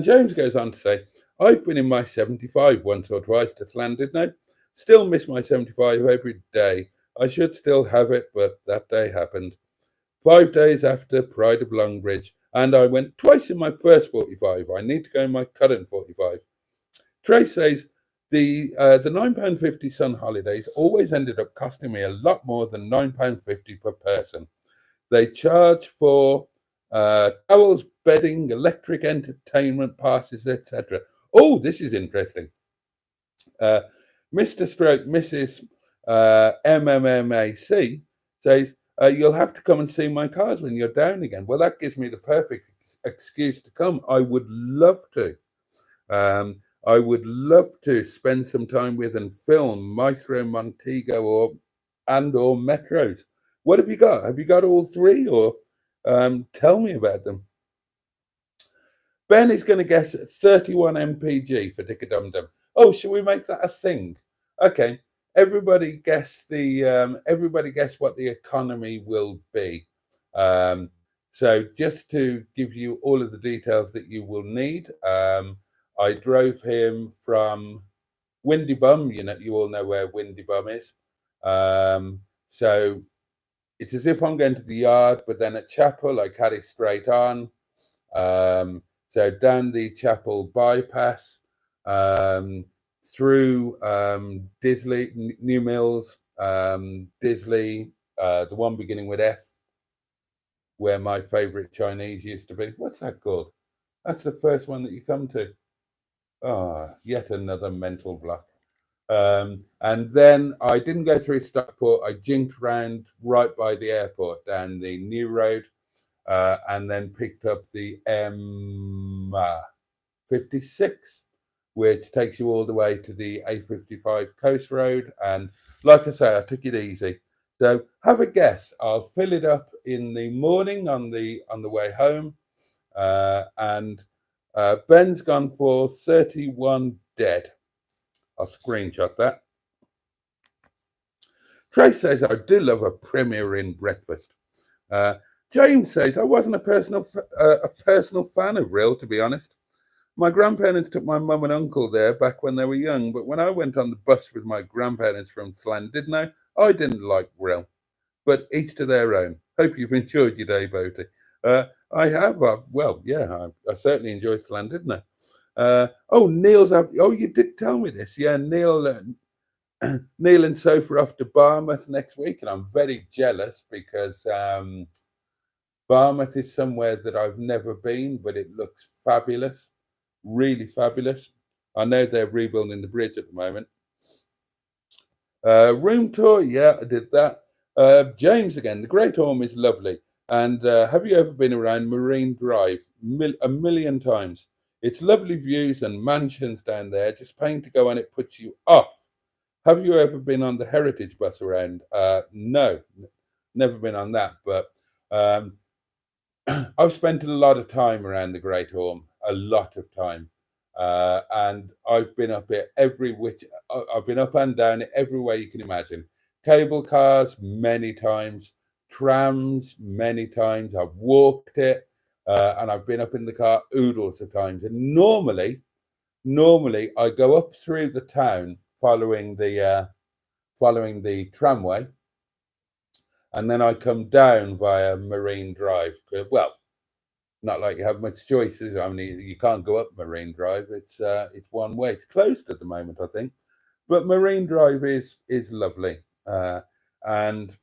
James goes on to say, I've been in my 75 once or twice to Llandudno. Still miss my 75 every day. I should still have it, but that day happened. 5 days after Pride of Longbridge, and I went twice in my first 45. I need to go in my current 45. Trace says, the £9.50 Sun holidays always ended up costing me a lot more than £9.50 per person. They charge for towels, bedding, electric entertainment passes, etc. Oh, this is interesting. Mr. Stroke, Mrs. MMMAC says, you'll have to come and see my cars when you're down again. Well, that gives me the perfect excuse to come. I would love to. I would love to spend some time with and film Maestro, Montego, or Metros. What have you got? Have you got all three, or tell me about them? Ben is going to guess 31 mpg for Dick-a-Dum-Dum. Oh, should we make that a thing? Okay. Everybody guess what the economy will be. So just to give you all of the details that you will need, I drove him from Windy Bum, you all know where Windy Bum is. So it's as if I'm going to the yard, but then at Chapel, I carry straight on. So down the Chapel bypass, through Disley, New Mills, Disley, the one beginning with F, where my favourite Chinese used to be. What's that called? That's the first one that you come to. Oh, yet another mental block. And then I didn't go through Stockport. I jinked round right by the airport down the new road, and then picked up the M56, which takes you all the way to the A55 Coast Road. And like I say, I took it easy. So have a guess. I'll fill it up in the morning on the way home, and Ben's gone for 31 dead. I'll screenshot that. Trace says, I do love a Premier Inn breakfast. James says, I wasn't a personal fan of Rhyl, to be honest. My grandparents took my mum and uncle there back when they were young, but when I went on the bus with my grandparents from Llandudno, I didn't like Rhyl. But each to their own. Hope you've enjoyed your day, Boaty. I have. Well, yeah, I certainly enjoyed Llandudno. Neil's up. Oh, you did tell me this. Yeah, Neil and Sophie are off to Barmouth next week, and I'm very jealous because Barmouth is somewhere that I've never been, but it looks fabulous, really fabulous. I know they're rebuilding the bridge at the moment. Room tour, yeah, I did that. James again, the Great Orme is lovely. And have you ever been around Marine Drive? A million times. It's lovely views and mansions down there. Just paying to go on it puts you off. Have you ever been on the Heritage bus around? No, never been on that. But I've spent a lot of time around the Great Orme, a lot of time. And I've been up it I've been up and down it every way you can imagine. Cable cars many times, trams many times. I've walked it, and I've been up in the car oodles of times. And normally I go up through the town following the tramway, and then I come down via Marine Drive. Well, not like you have much choices. I mean, you can't go up Marine Drive. It's one way. It's closed at the moment, I think. But Marine Drive is lovely. And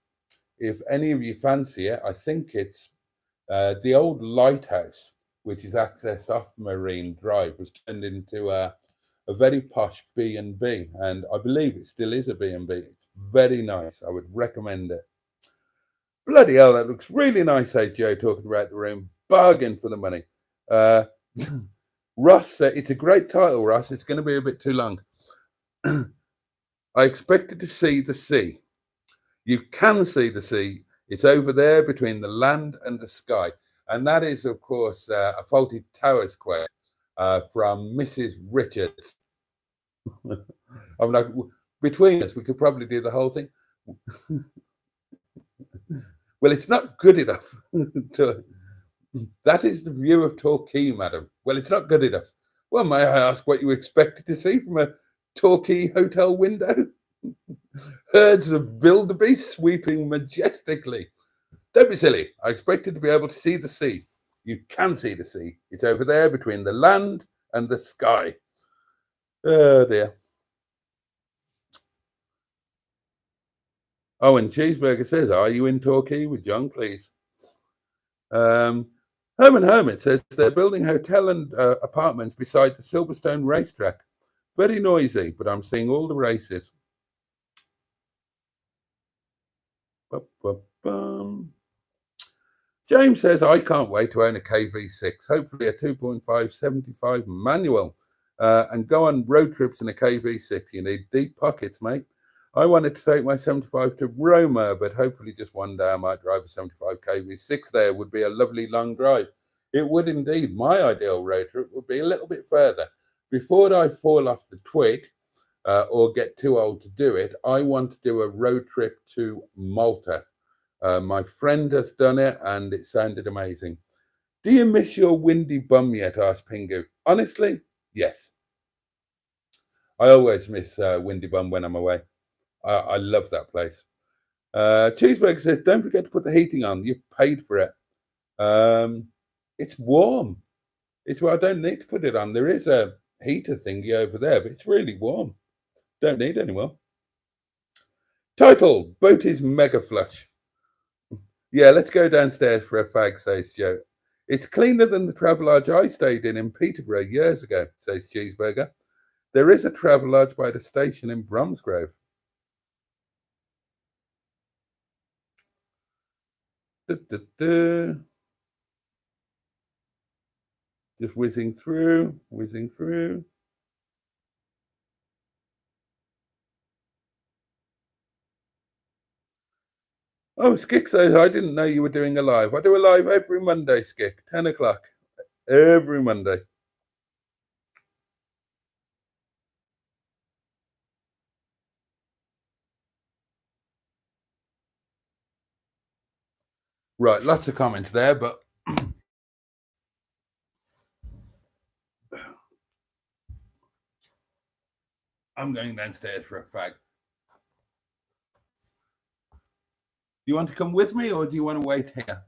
if any of you fancy it, I think it's the old lighthouse, which is accessed off Marine Drive, was turned into a very posh B&B, and I believe it still is a B&B. It's very nice. I would recommend it. Bloody hell, that looks really nice, says Joe, talking about the room. Bargain for the money. Ross said, it's a great title, Ross. It's going to be a bit too long. I expected to see the sea. You can see the sea. It's over there between the land and the sky. And that is, of course, a Faulty Towers quote from Mrs. Richards. I'm like, between us, we could probably do the whole thing. Well, it's not good enough. That is the view of Torquay, madam. Well, it's not good enough. Well, may I ask what you expected to see from a Torquay hotel window? Herds of wildebeest sweeping majestically. Don't be silly. I expected to be able to see the sea. You can see the sea. It's over there between the land and the sky. Oh, dear. Oh, and Cheeseburger says, are you in Torquay with John Cleese? Herman Hermit says they're building hotel and apartments beside the Silverstone racetrack. Very noisy, but I'm seeing all the races. James says, I can't wait to own a KV6, hopefully a 2.5 75 manual, and go on road trips in a KV6. You need deep pockets, mate. I wanted to take my 75 to Roma, but hopefully just one day I might drive a 75 KV6 there. Would be a lovely long drive. It would indeed. My ideal road trip would be a little bit further. Before I fall off the twig or get too old to do it, I want to do a road trip to Malta. My friend has done it and it sounded amazing. Do you miss your windy bum yet? Asked Pingu. Honestly, yes. I always miss Windy Bum when I'm away. I love that place. Cheeseburger says, don't forget to put the heating on. You've paid for it. It's warm. I don't need to put it on. There is a heater thingy over there, but it's really warm. Don't need any more. Title, Boaty's Mega Flush. Yeah, let's go downstairs for a fag, says Joe. It's cleaner than the Travelodge I stayed in Peterborough years ago, says Cheeseburger. There is a Travelodge by the station in Bromsgrove. Just whizzing through. Oh, Skick says, I didn't know you were doing a live. I do a live every Monday, Skick, 10 o'clock. Every Monday. Right, lots of comments there, but I'm going downstairs for a fag. Do you want to come with me or do you want to wait here?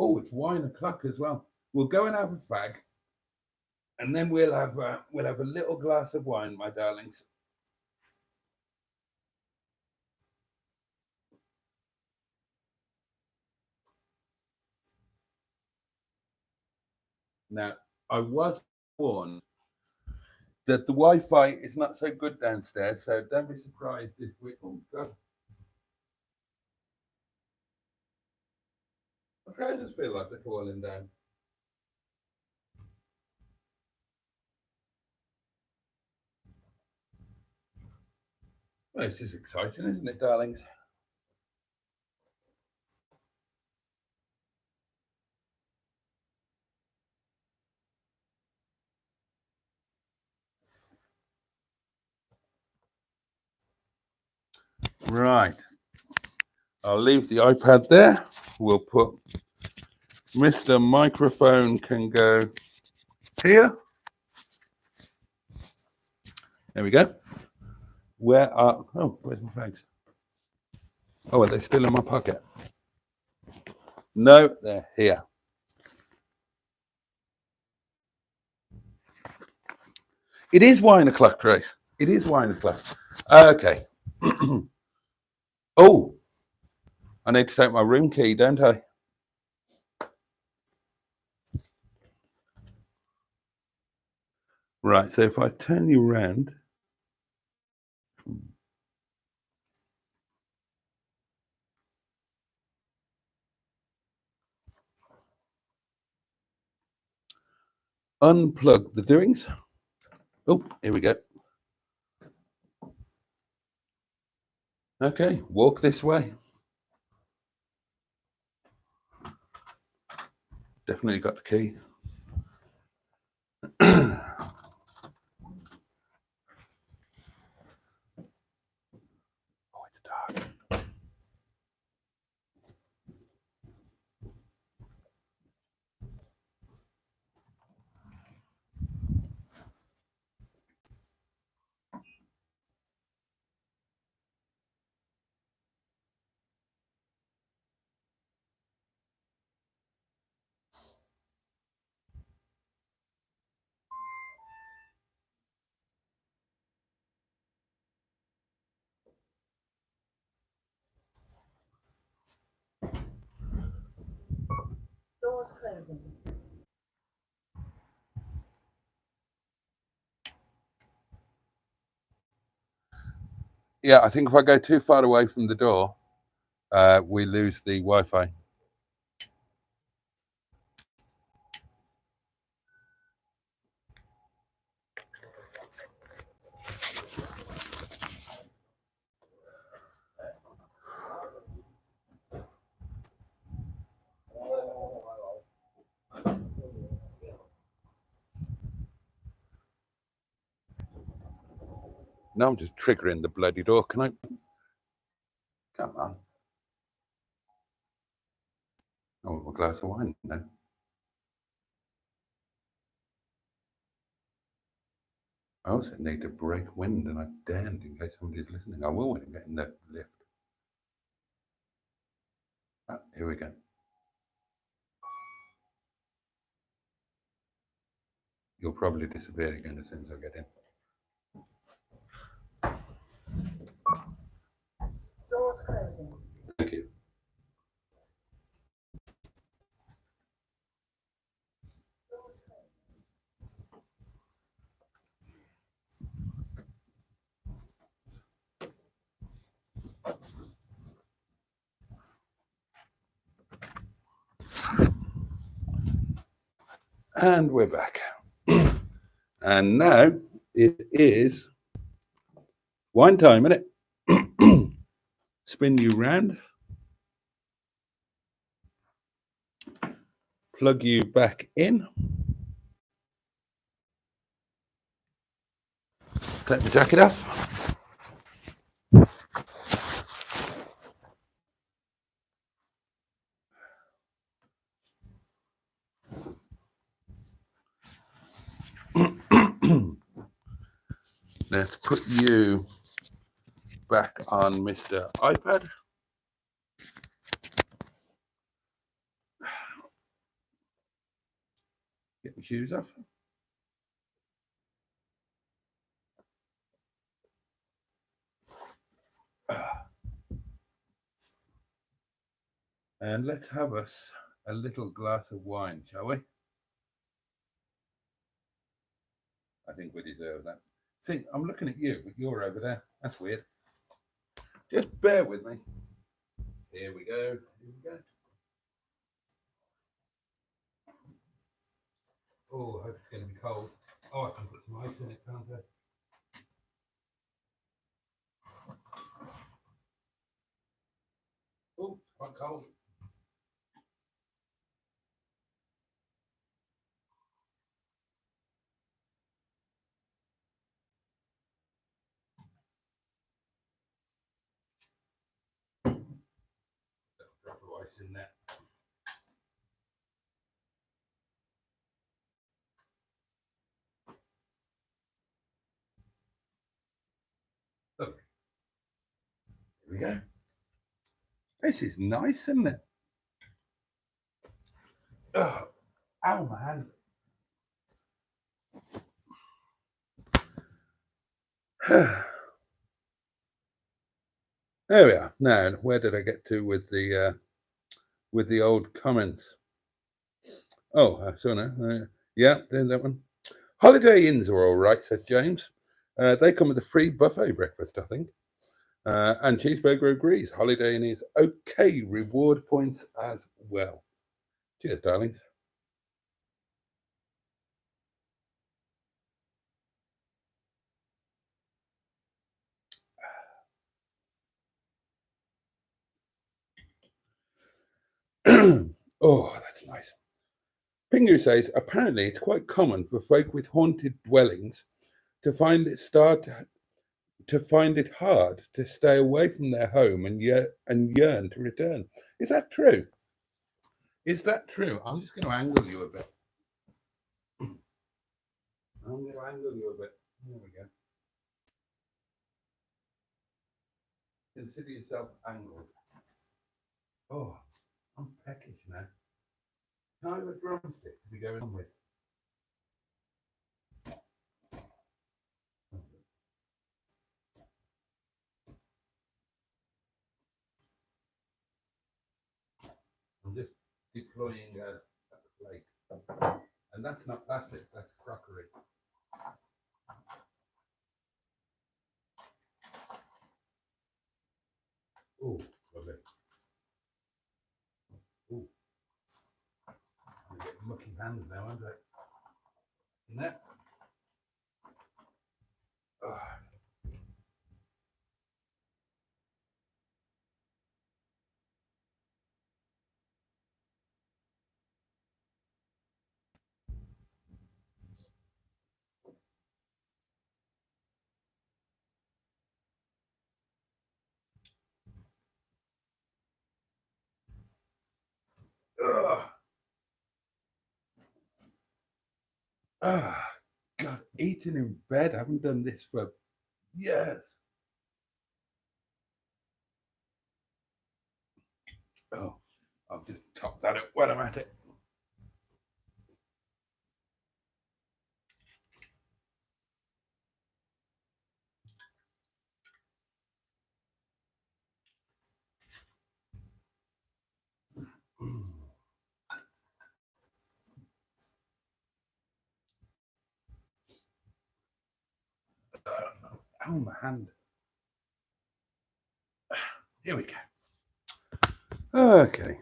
Oh, it's wine o'clock as well. We'll go and have a fag, and then we'll have a little glass of wine, my darlings. Now, I was warned that the Wi-Fi is not so good downstairs, so don't be surprised if we. Oh God, my trousers feel like they're falling down. Well, this is exciting, isn't it, darlings? Right. I'll leave the iPad there. We'll put Mr. Microphone can go here. There we go. Where's my fags? Oh, are they still in my pocket? No, they're here. It is wine o'clock, Grace. It is wine o'clock. Okay. Oh, I need to take my room key, don't I? Right, so if I turn you around. Unplug the doings. Oh, here we go. Okay, walk this way. Definitely got the key. Oh, it's dark. Doors closing. Yeah, I think if I go too far away from the door, we lose the Wi-Fi. Now I'm just triggering the bloody door. Can I? Come on. I want a glass of wine now. I also need to break wind, and I daren't in case somebody's listening. I will when I get in the lift. Ah, here we go. You'll probably disappear again as soon as I get in. Doors closing. Thank you. And we're back. And now it is wine time, isn't it? Spin you round. Plug you back in. Take my jacket off. Let's put you back on Mr. iPad. Get my shoes off. And let's have us a little glass of wine, shall we? I think we deserve that. See, I'm looking at you, but you're over there. That's weird. Just bear with me. Here we go. Here we go. Oh, I hope it's going to be cold. Oh, I can put some ice in it, can't I? Oh, it's quite cold. Drop of ice in there. Look. Here we go. This is nice, isn't it? Oh, ow, my hand. There we are. Now, where did I get to with the old comments? Oh, so no. Yeah, there's that one. Holiday Inns are all right, says James. They come with a free buffet breakfast, I think. And Cheeseburger agrees. Holiday Inn is okay. Reward points as well. Cheers, darlings. Oh, that's nice. Pingu says, apparently it's quite common for folk with haunted dwellings to find it hard to stay away from their home and yearn to return. Is that true? Is that true? I'm just going to angle you a bit. I'm going to angle you a bit. There we go. Consider yourself angled. Oh, I'm peckish now. Can I have a drumstick to be going on with? I'm just deploying a plate. And that's not plastic, that's crockery. Oh, lovely. Oh, I'm getting mucky hands now, aren't I? And that. Oh. Ugh. Ah, God, eating in bed. I haven't done this for years. Oh, I'll just top that up when I'm at it. Oh, my hand. Here we go. Okay.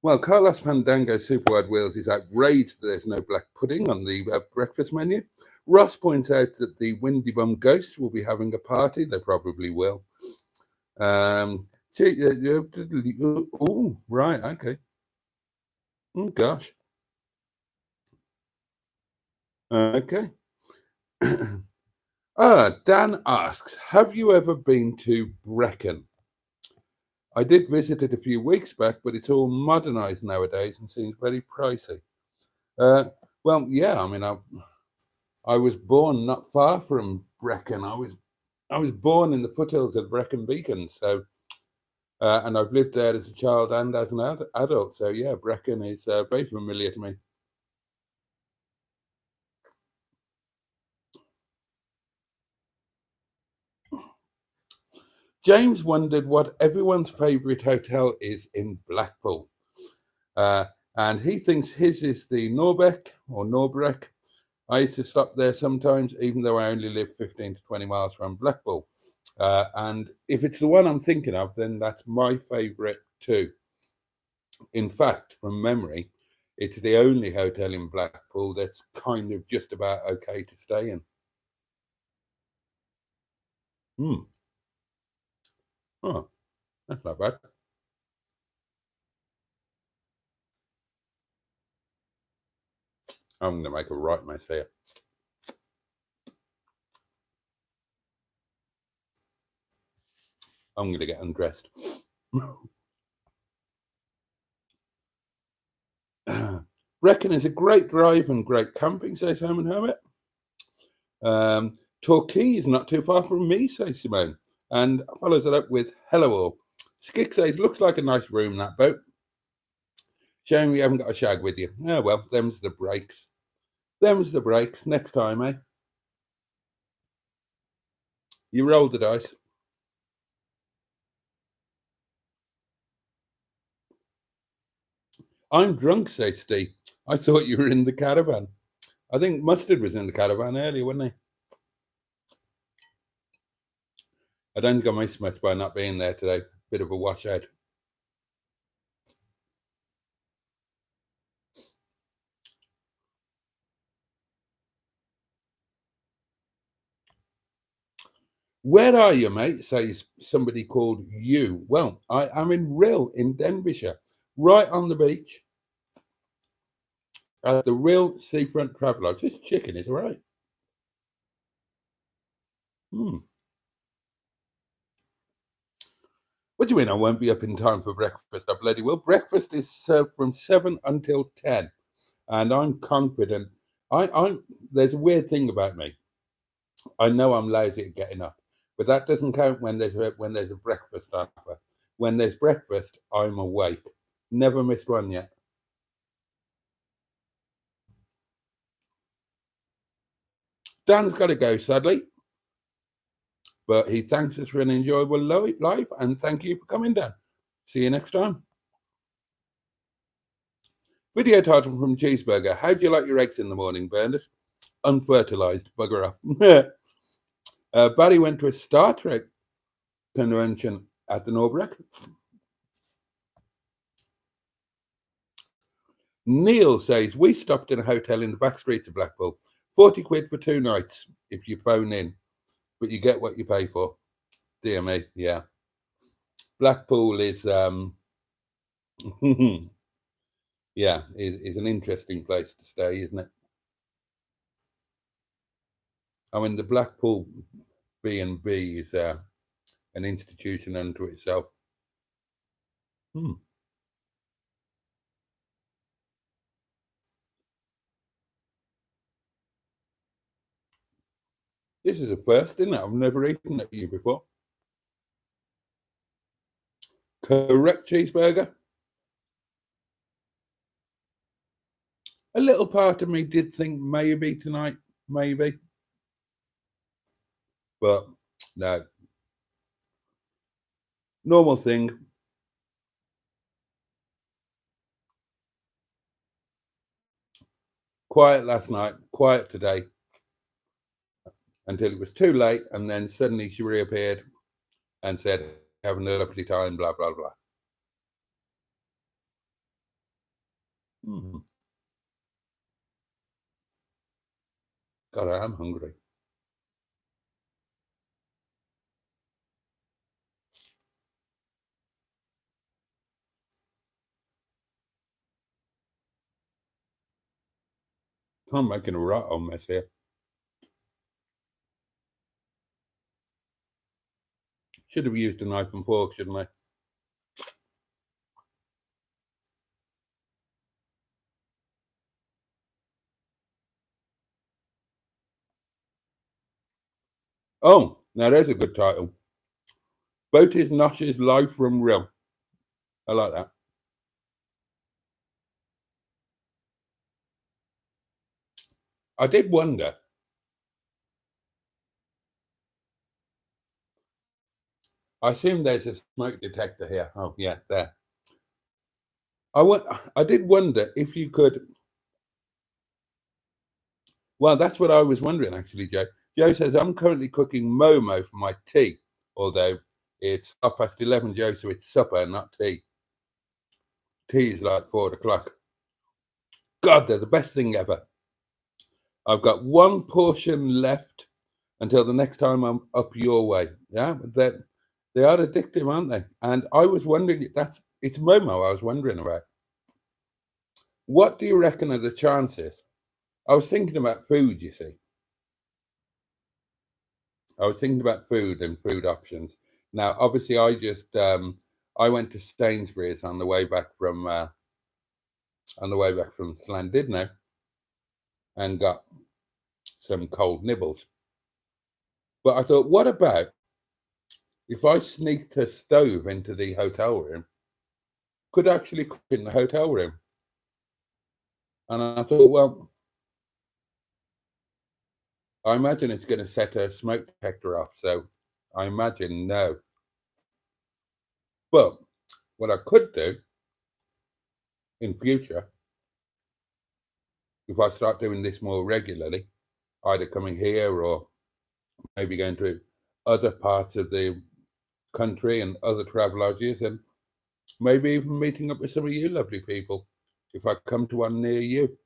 Well, Carlos Fandango Superwide Wheels is outraged that there's no black pudding on the breakfast menu. Ross points out that the Windy Bum Ghosts will be having a party. They probably will. Oh, right, okay. Oh, gosh. Okay. Dan asks, have you ever been to Brecon? I did visit it a few weeks back, but it's all modernized nowadays and seems very pricey. Well, yeah, I mean, I was born not far from Brecon. I was born in the foothills of Brecon Beacon, so and I've lived there as a child and as an adult. So yeah, Brecon is very familiar to me. James wondered what everyone's favourite hotel is in Blackpool. And he thinks his is the Norbeck or Norbreck. I used to stop there sometimes, even though I only live 15 to 20 miles from Blackpool. And if it's the one I'm thinking of, then that's my favourite too. In fact, from memory, it's the only hotel in Blackpool that's kind of just about okay to stay in. Oh, that's not bad. I'm going to make a right mess here. I'm going to get undressed. Brecon is a great drive and great camping, says Herman Hermit. Torquay is not too far from me, says Simone, and follows it up with hello all. Skick says, looks like a nice room, that boat. Shame you haven't got a shag with you. Oh, well, them's the breaks. Them's the breaks. Next time, eh? You roll the dice. I'm drunk, says Steve. I thought you were in the caravan. I think Mustard was in the caravan earlier, wasn't he? I don't think I missed much by not being there today. Bit of a washout. Where are you, mate? Says somebody called you. Well, I'm in Rhyl in Denbighshire, right on the beach. At the Rhyl seafront Travelodge. This chicken is all right. What do you mean I won't be up in time for breakfast? I bloody will. Breakfast is served from 7 until 10. And I'm confident. There's a weird thing about me. I know I'm lazy at getting up, but that doesn't count when there's a breakfast offer. When there's breakfast, I'm awake. Never missed one yet. Dan's got to go, sadly, but he thanks us for an enjoyable life, and thank you for coming, Dan. See you next time. Video title from Cheeseburger. How do you like your eggs in the morning, Bernard? Unfertilized, bugger off. Barry went to a Star Trek convention at the Norbreck. Neil says, we stopped in a hotel in the back streets of Blackpool. 40 quid for 2 nights if you phone in, but you get what you pay for. Dear me, yeah. Blackpool is, yeah, is an interesting place to stay, isn't it? I mean, the Blackpool B&B is an institution unto itself. This is a first, isn't it? I've never eaten at you before. Correct cheeseburger. A little part of me did think maybe tonight, maybe. But no. Normal thing. Quiet last night, quiet today. Until it was too late, and then suddenly she reappeared and said, having a lovely time, blah, blah, blah. God, I am hungry. I'm making a right old mess here. Should have used a knife and fork, shouldn't I? Oh, now there's a good title. Boaty's Nosh's Live from Rhyl. I like that. I did wonder. I assume there's a smoke detector here. Oh, yeah, there. I did wonder if you could. Well, that's what I was wondering, actually, Joe. Joe says, I'm currently cooking Momo for my tea, although it's 11:30, Joe, so it's supper, not tea. Tea is like 4 o'clock. God, they're the best thing ever. I've got one portion left until the next time I'm up your way. Yeah, they are addictive, aren't they? And I was wondering, it's Momo I was wondering about. What do you reckon are the chances? I was thinking about food, you see. I was thinking about food and food options. Now, obviously, I went to Sainsbury's on the way back from Llandudno and got some cold nibbles. But I thought, what about if I sneaked a stove into the hotel room? Could actually cook in the hotel room. And I thought, well, I imagine it's going to set a smoke detector off. So I imagine no. But what I could do in future, if I start doing this more regularly, either coming here or maybe going to other parts of the country and other Travelodges, and maybe even meeting up with some of you lovely people if I come to one near you.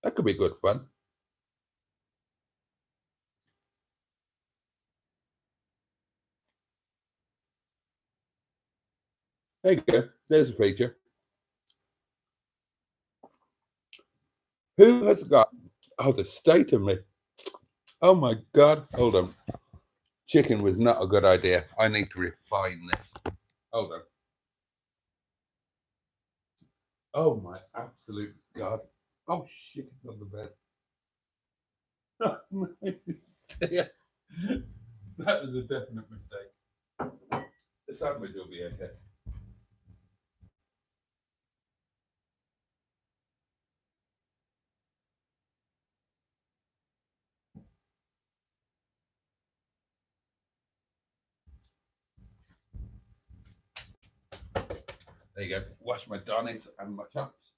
That could be good fun. There you go. There's a feature. Who has got, the state of me. Oh my God. Hold on. Chicken was not a good idea. I need to refine this. Hold on. Oh my absolute God. Oh shit, it's on the bed. That was a definite mistake. The sandwich will be okay. There you go. Wash my donnies and my chops.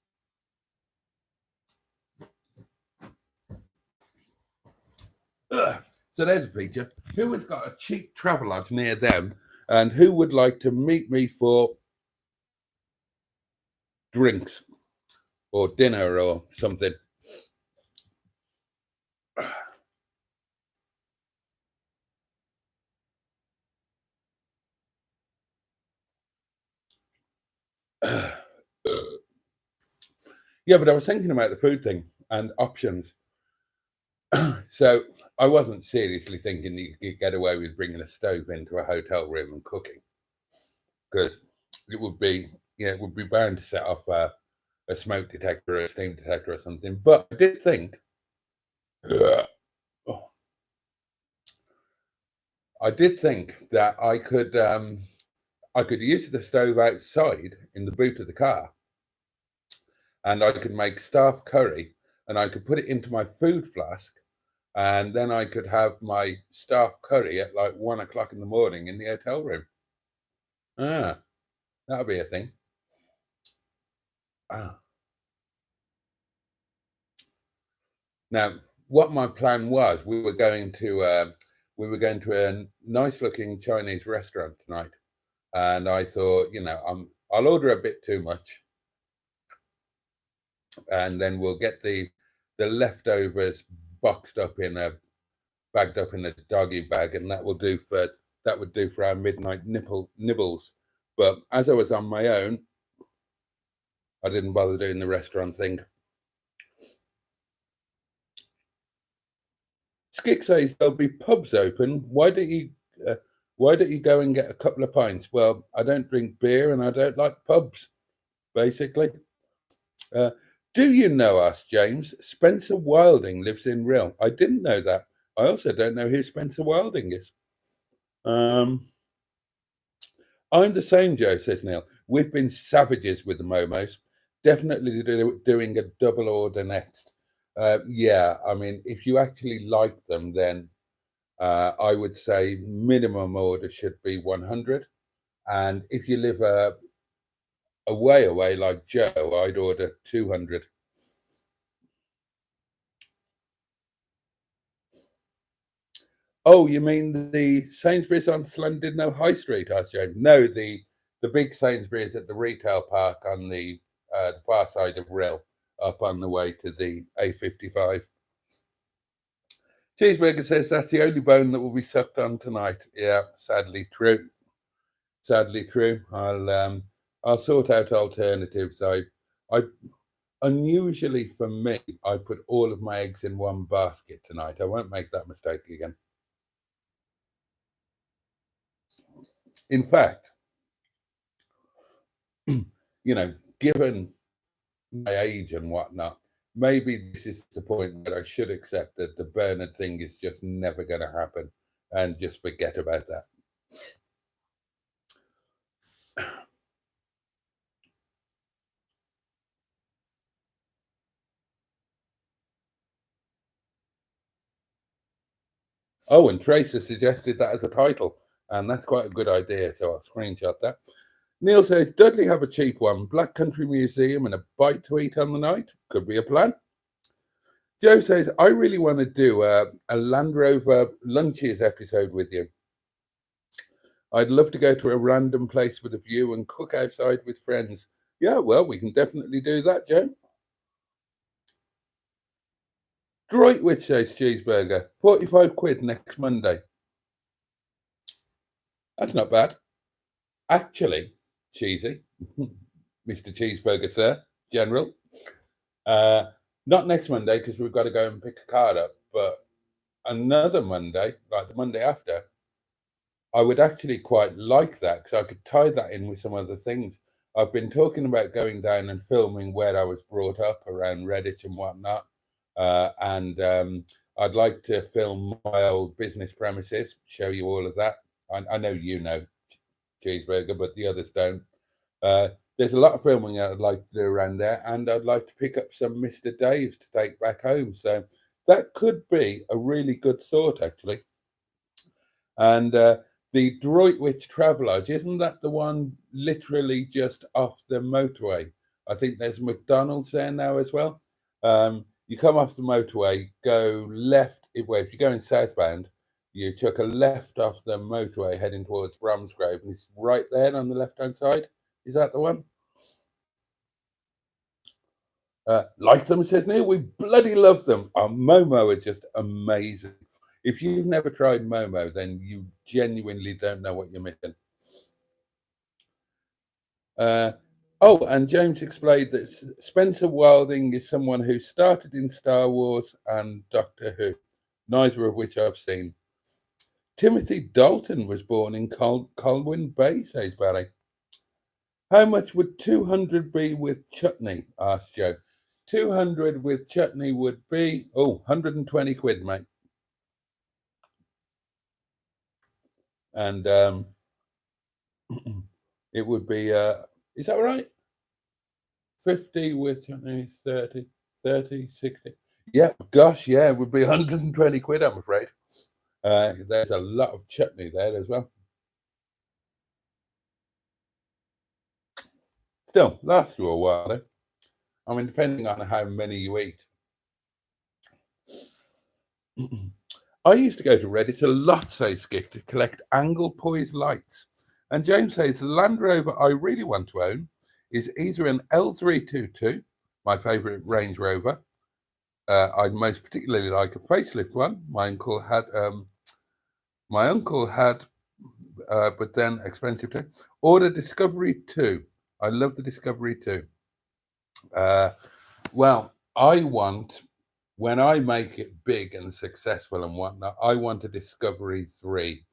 So there's a feature. Who has got a cheap Travelodge near them, and who would like to meet me for drinks or dinner or something? Yeah, but I was thinking about the food thing and options. So I wasn't seriously thinking that you could get away with bringing a stove into a hotel room and cooking, because it would be bound to set off a smoke detector or a steam detector or something. But I did think, that I could use the stove outside in the boot of the car, and I could make staff curry, and I could put it into my food flask, and then I could have my staff curry at like 1 o'clock in the morning in the hotel room. That'll be a thing. Now, what my plan was, we were going to a nice looking Chinese restaurant tonight, and I thought, I'll order a bit too much, and then we'll get the leftovers bagged up in a doggy bag, and that would do for our midnight nibbles. But as I was on my own, I didn't bother doing the restaurant thing. Skick says there'll be pubs open. Why don't you go and get a couple of pints? Well, I don't drink beer and I don't like pubs, basically. Do you know, asked James, Spencer Wilding lives in Rhyl? I didn't know that. I also don't know who Spencer Wilding is. I'm the same, Joe, says Neil. We've been savages with the Momos. Definitely doing a double order next. Yeah, I mean, if you actually like them, then I would say minimum order should be 100. And if you live a way away like Joe, I'd order 200. Oh, you mean the Sainsbury's on Llandudno High Street, asked James? No, the big Sainsbury's at the retail park on the far side of Rhyl, up on the way to the A55. Cheeseburger says that's the only bone that will be sucked on tonight. Yeah, sadly true. Sadly true. I'll sort out alternatives. I unusually for me, I put all of my eggs in one basket tonight. I won't make that mistake again. In fact, given my age and whatnot, maybe this is the point where I should accept that the Bernard thing is just never going to happen and just forget about that. Oh, and Tracer suggested that as a title, and that's quite a good idea, so I'll screenshot that. Neil says, Dudley have a cheap one, Black Country Museum and a bite to eat on the night. Could be a plan. Joe says, I really want to do a Land Rover lunches episode with you. I'd love to go to a random place with a view and cook outside with friends. Yeah, well, we can definitely do that, Joe. Droitwich says cheeseburger, 45 quid next Monday. That's not bad. Actually, cheesy, Mr. Cheeseburger, sir, General. Not next Monday because we've got to go and pick a card up, but another Monday, like the Monday after, I would actually quite like that because I could tie that in with some other things. I've been talking about going down and filming where I was brought up around Redditch and whatnot. And I'd like to film my old business premises, show you all of that. I know you know Cheeseburger, but the others don't. There's a lot of filming I'd like to do around there, and I'd like to pick up some Mr. Daves to take back home. So that could be a really good thought, actually. And the Droitwich Travelodge, isn't that the one literally just off the motorway? I think there's McDonald's there now as well. You come off the motorway, go left. If you're going southbound, you chuck a left off the motorway heading towards Bromsgrove, and it's right there on the left-hand side. Is that the one? Like them, says Neil. We bloody love them. Our Momo are just amazing. If you've never tried Momo, then you genuinely don't know what you're missing. Oh, and James explained that Spencer Wilding is someone who started in Star Wars and Doctor Who. neither of which I've seen. Timothy Dalton was born in Colwyn Bay, says Barry. How much would 200 be with chutney? Asked Joe. 200 with chutney would be, 120 quid, mate. And it would be, is that right? 50 with chutney, 30, 60. Yeah, gosh, yeah, it would be 120 quid, I'm afraid. There's a lot of chutney there as well. Still, lasts you a while, though. I mean, depending on how many you eat. I used to go to Reddit a lot, says Skick, to collect angle poise lights. And James says the Land Rover I really want to own is either an L322, my favourite Range Rover. I'd most particularly like a facelift one. My uncle had, but then expensive too. Or the Discovery 2. I love the Discovery 2. Well, I want, when I make it big and successful and whatnot, I want a Discovery 3.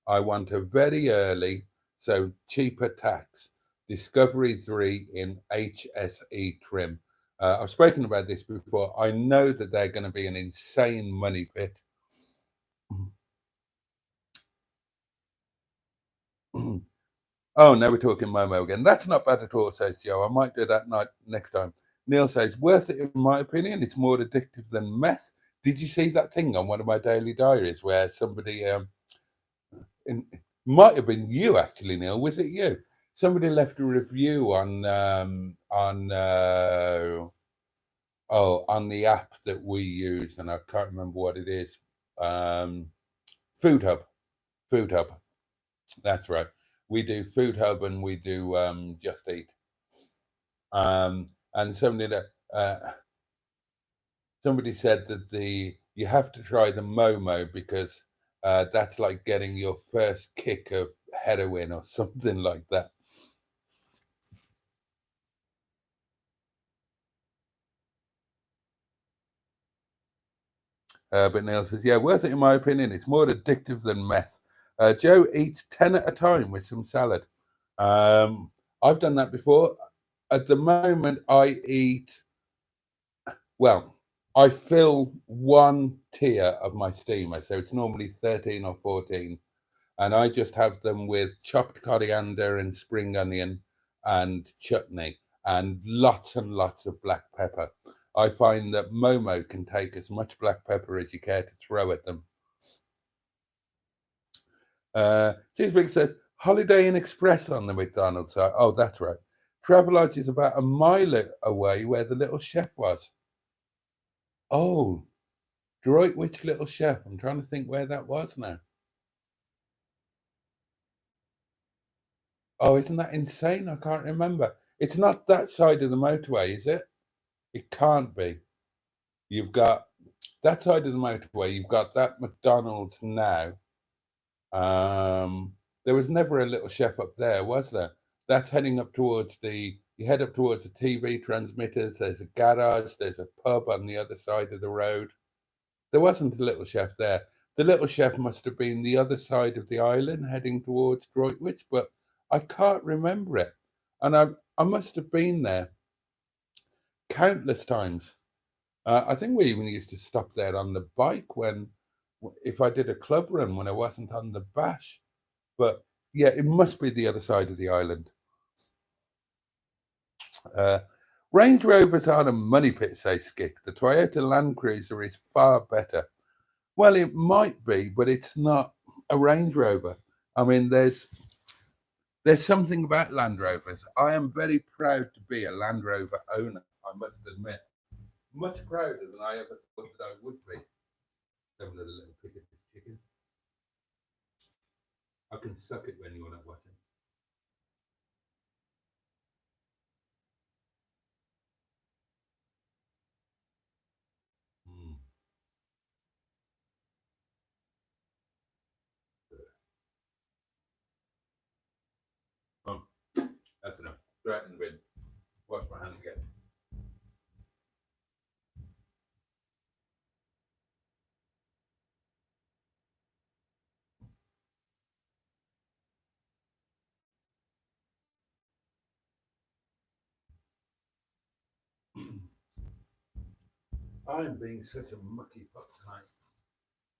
I want a very early, so cheaper tax, Discovery 3 in HSE trim. I've spoken about this before. I know that they're going to be an insane money pit. Oh, now we're talking Momo again. That's not bad at all, says Joe. I might do that next time. Neil says, worth it in my opinion. It's more addictive than meth. Did you see that thing on one of my daily diaries where somebody, it might have been you actually, Neil. Was it you? Somebody left a review on the app that we use, and I can't remember what it is. Food Hub. That's right. We do Food Hub and we do Just Eat. And somebody said that you have to try the Momo because that's like getting your first kick of heroin or something like that. But Neil says, yeah, worth it in my opinion. It's more addictive than meth. Joe eats 10 at a time with some salad. I've done that before. At the moment, I fill one tier of my steamer. So it's normally 13 or 14. And I just have them with chopped coriander and spring onion and chutney and lots of black pepper. I find that Momo can take as much black pepper as you care to throw at them. Cheeseburger says, Holiday Inn Express on the McDonald's side. Oh, that's right. Travelodge is about a mile away where the little chef was. Oh, Droitwich Little Chef. I'm trying to think where that was now. Oh, isn't that insane? I can't remember. It's not that side of the motorway, is it? It can't be. You've got that side of the motorway. You've got that McDonald's now. There was never a Little Chef up there, was there? That's heading up towards you head up towards the TV transmitters. There's a garage. There's a pub on the other side of the road. There wasn't a Little Chef there. The Little Chef must have been the other side of the island heading towards Droitwich, but I can't remember it. And I must have been there countless times. I think we even used to stop there on the bike if I did a club run when I wasn't on the bash. But yeah, it must be the other side of the island. Range Rovers are a money pit, says Skick. The Toyota Land Cruiser is far better. Well, it might be, but it's not a Range Rover. I mean, there's something about Land Rovers. I am very proud to be a Land Rover owner, I must admit. Much prouder than I ever thought that I would be. Have a little pick at this chicken. I can suck it when you're not watching. That's enough. Throw it in the bin. Wash my hands again. I am being such a mucky fuck tonight.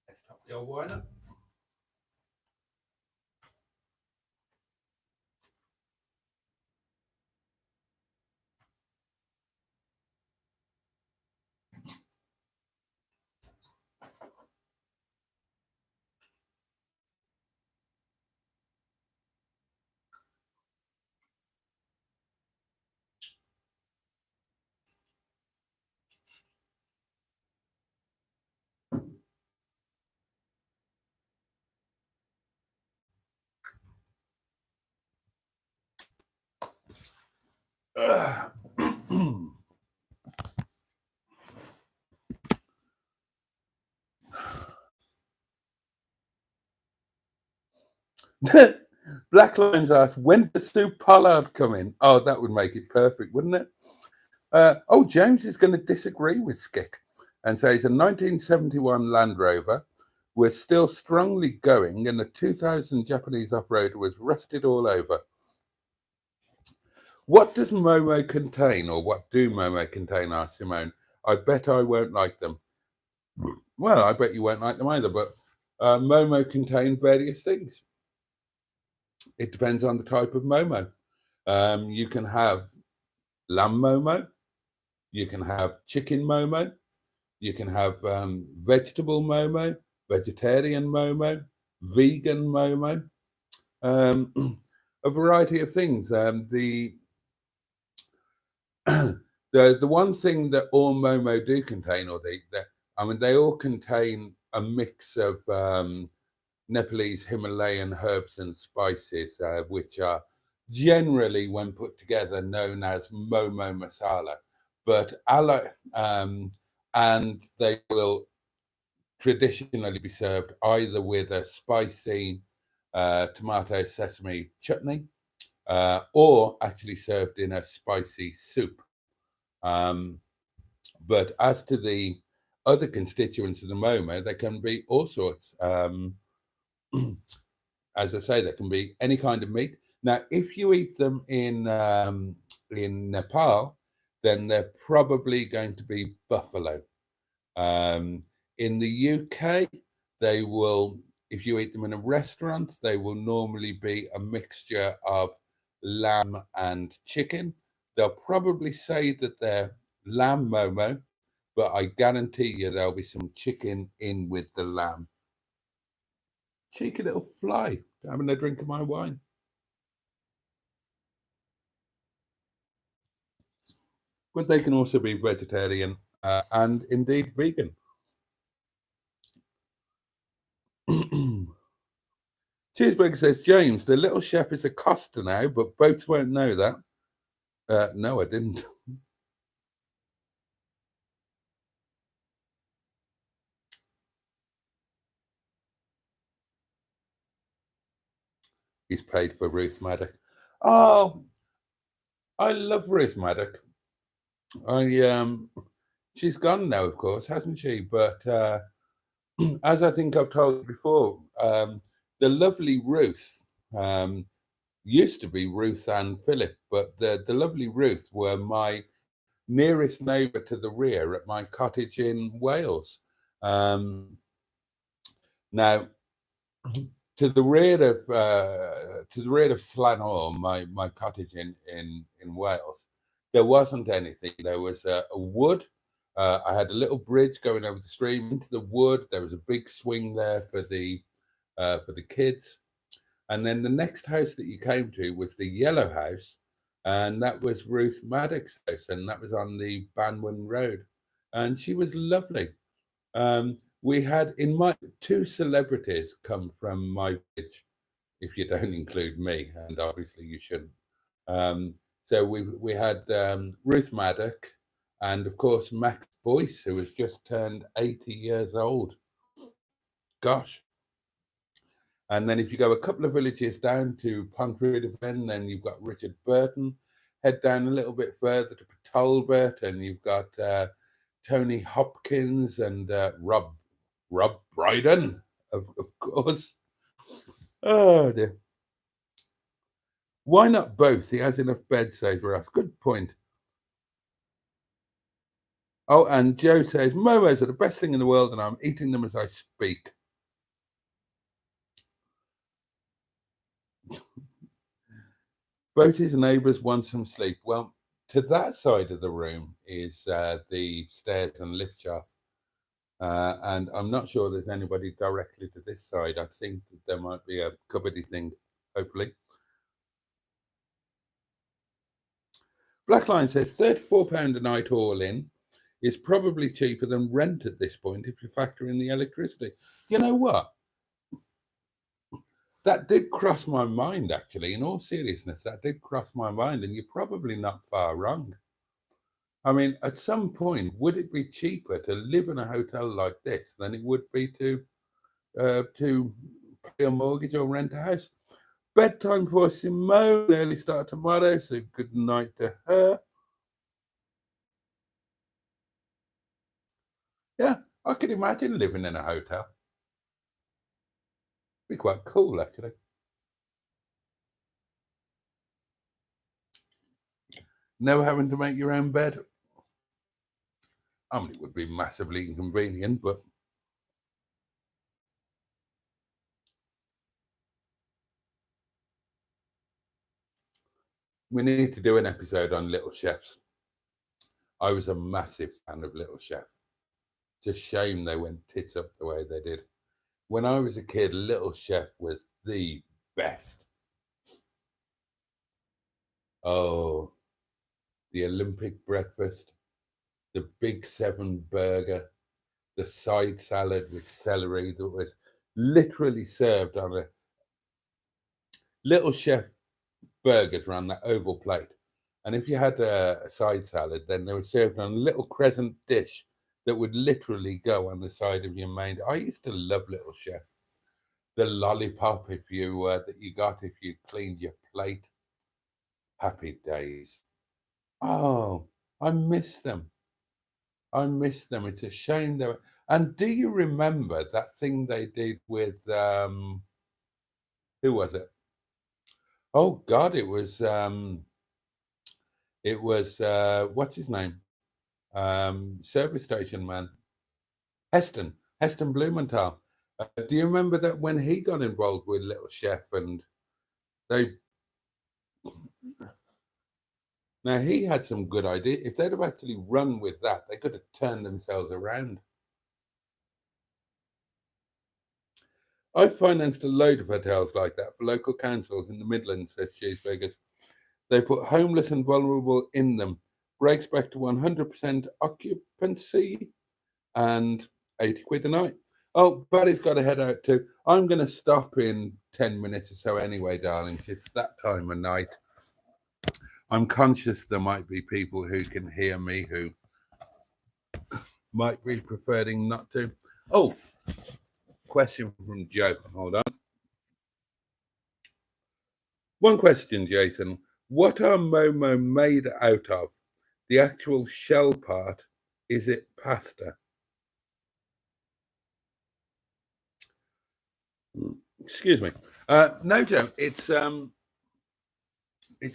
Let's top the old wine up. Black Lines asks, when does Sue Pollard come in? Oh, that would make it perfect, wouldn't it? Oh, James is going to disagree with Skick and says a 1971 Land Rover was still strongly going and the 2000 Japanese off-roader was rusted all over. What does Momo contain, or what do Momo contain, asked Simone. I bet I won't like them. Well, I bet you won't like them either, but Momo contain various things. It depends on the type of Momo. You can have lamb Momo, you can have chicken Momo, you can have vegetable Momo, vegetarian Momo, vegan Momo, a variety of things. The one thing that all Momo do contain, or they all contain a mix of Nepalese Himalayan herbs and spices, which are generally, when put together, known as Momo masala. But and they will traditionally be served either with a spicy tomato sesame chutney, or actually served in a spicy soup. But as to the other constituents of the Momo, there can be all sorts. As I say, there can be any kind of meat. Now, if you eat them in Nepal, then they're probably going to be buffalo. In the UK, they will, if you eat them in a restaurant, they will normally be a mixture of lamb and chicken. They'll probably say that they're lamb Momo, but I guarantee you there'll be some chicken in with the lamb. Cheeky little fly having a drink of my wine. But they can also be vegetarian and indeed vegan. Cheeseburger says, James, the little chef is a Costa now, but boats won't know that. No, I didn't. He's paid for Ruth Maddock. Oh, I love Ruth Maddock. She's gone now, of course, hasn't she? But as I think I've told you before, the lovely Ruth used to be Ruth and Philip, but the lovely Ruth were my nearest neighbour to the rear at my cottage in Wales. Now, to the rear of Llanor, my cottage in Wales, there wasn't anything. There was a wood. I had a little bridge going over the stream into the wood. There was a big swing there for the kids. And then the next house that you came to was the yellow house, and that was Ruth Maddock's house, and that was on the Banwan Road. And she was lovely. We had two celebrities come from my village, if you don't include me, and obviously you shouldn't. So we had Ruth Maddock, and of course Max Boyce, who has just turned 80 years old. Gosh. And then if you go a couple of villages down to Pontrydyfen, then you've got Richard Burton. Head down a little bit further to Talbot, and you've got Tony Hopkins and Rob Brydon, of course. Oh dear. Why not both? He has enough bed, says Ralph. Good point. Oh, and Joe says, momos are the best thing in the world, and I'm eating them as I speak. Boaty's neighbours want some sleep. Well, to that side of the room is the stairs and lift shaft. And I'm not sure there's anybody directly to this side. I think that there might be a cupboardy thing, hopefully. Blackline says £34 a night all in is probably cheaper than rent at this point if you factor in the electricity. You know what? That did cross my mind, actually. In all seriousness, that did cross my mind, and you're probably not far wrong. I mean, at some point, would it be cheaper to live in a hotel like this than it would be to pay a mortgage or rent a house? Bedtime for Simone, early start tomorrow, so good night to her. Yeah, I could imagine living in a hotel. Be quite cool, actually. Never having to make your own bed. I mean, it would be massively inconvenient, but we need to do an episode on Little Chefs. I was a massive fan of Little Chef. It's a shame they went tits up the way they did. When I was a kid, Little Chef was the best. Oh, the Olympic breakfast, the Big 7 burger, the side salad with celery that was literally served on a Little Chef burgers around that oval plate. And if you had a side salad, then they were served on a little crescent dish that would literally go on the side of your main. I used to love Little Chef. The lollipop, if you that you got if you cleaned your plate. Happy days. Oh, I miss them. I miss them. It's a shame they were. And do you remember that thing they did with who was it? Oh God, it was what's his name? Service station man. Heston Blumenthal. Do you remember that when he got involved with Little Chef and they now he had some good ideas. If they'd have actually run with that, they could have turned themselves around. I've financed a load of hotels like that for local councils in the Midlands, says Cheeseburgers. They put homeless and vulnerable in them, breaks back to 100% occupancy and 80 quid a night. Oh, Barry's got to head out too. I'm going to stop in 10 minutes or so anyway, darlings. It's that time of night. I'm conscious there might be people who can hear me who might be preferring not to. Oh, question from Joe. Hold on. One question, Jason. What are Momo made out of? The actual shell part, is it pasta? Excuse me. No, Joe, it's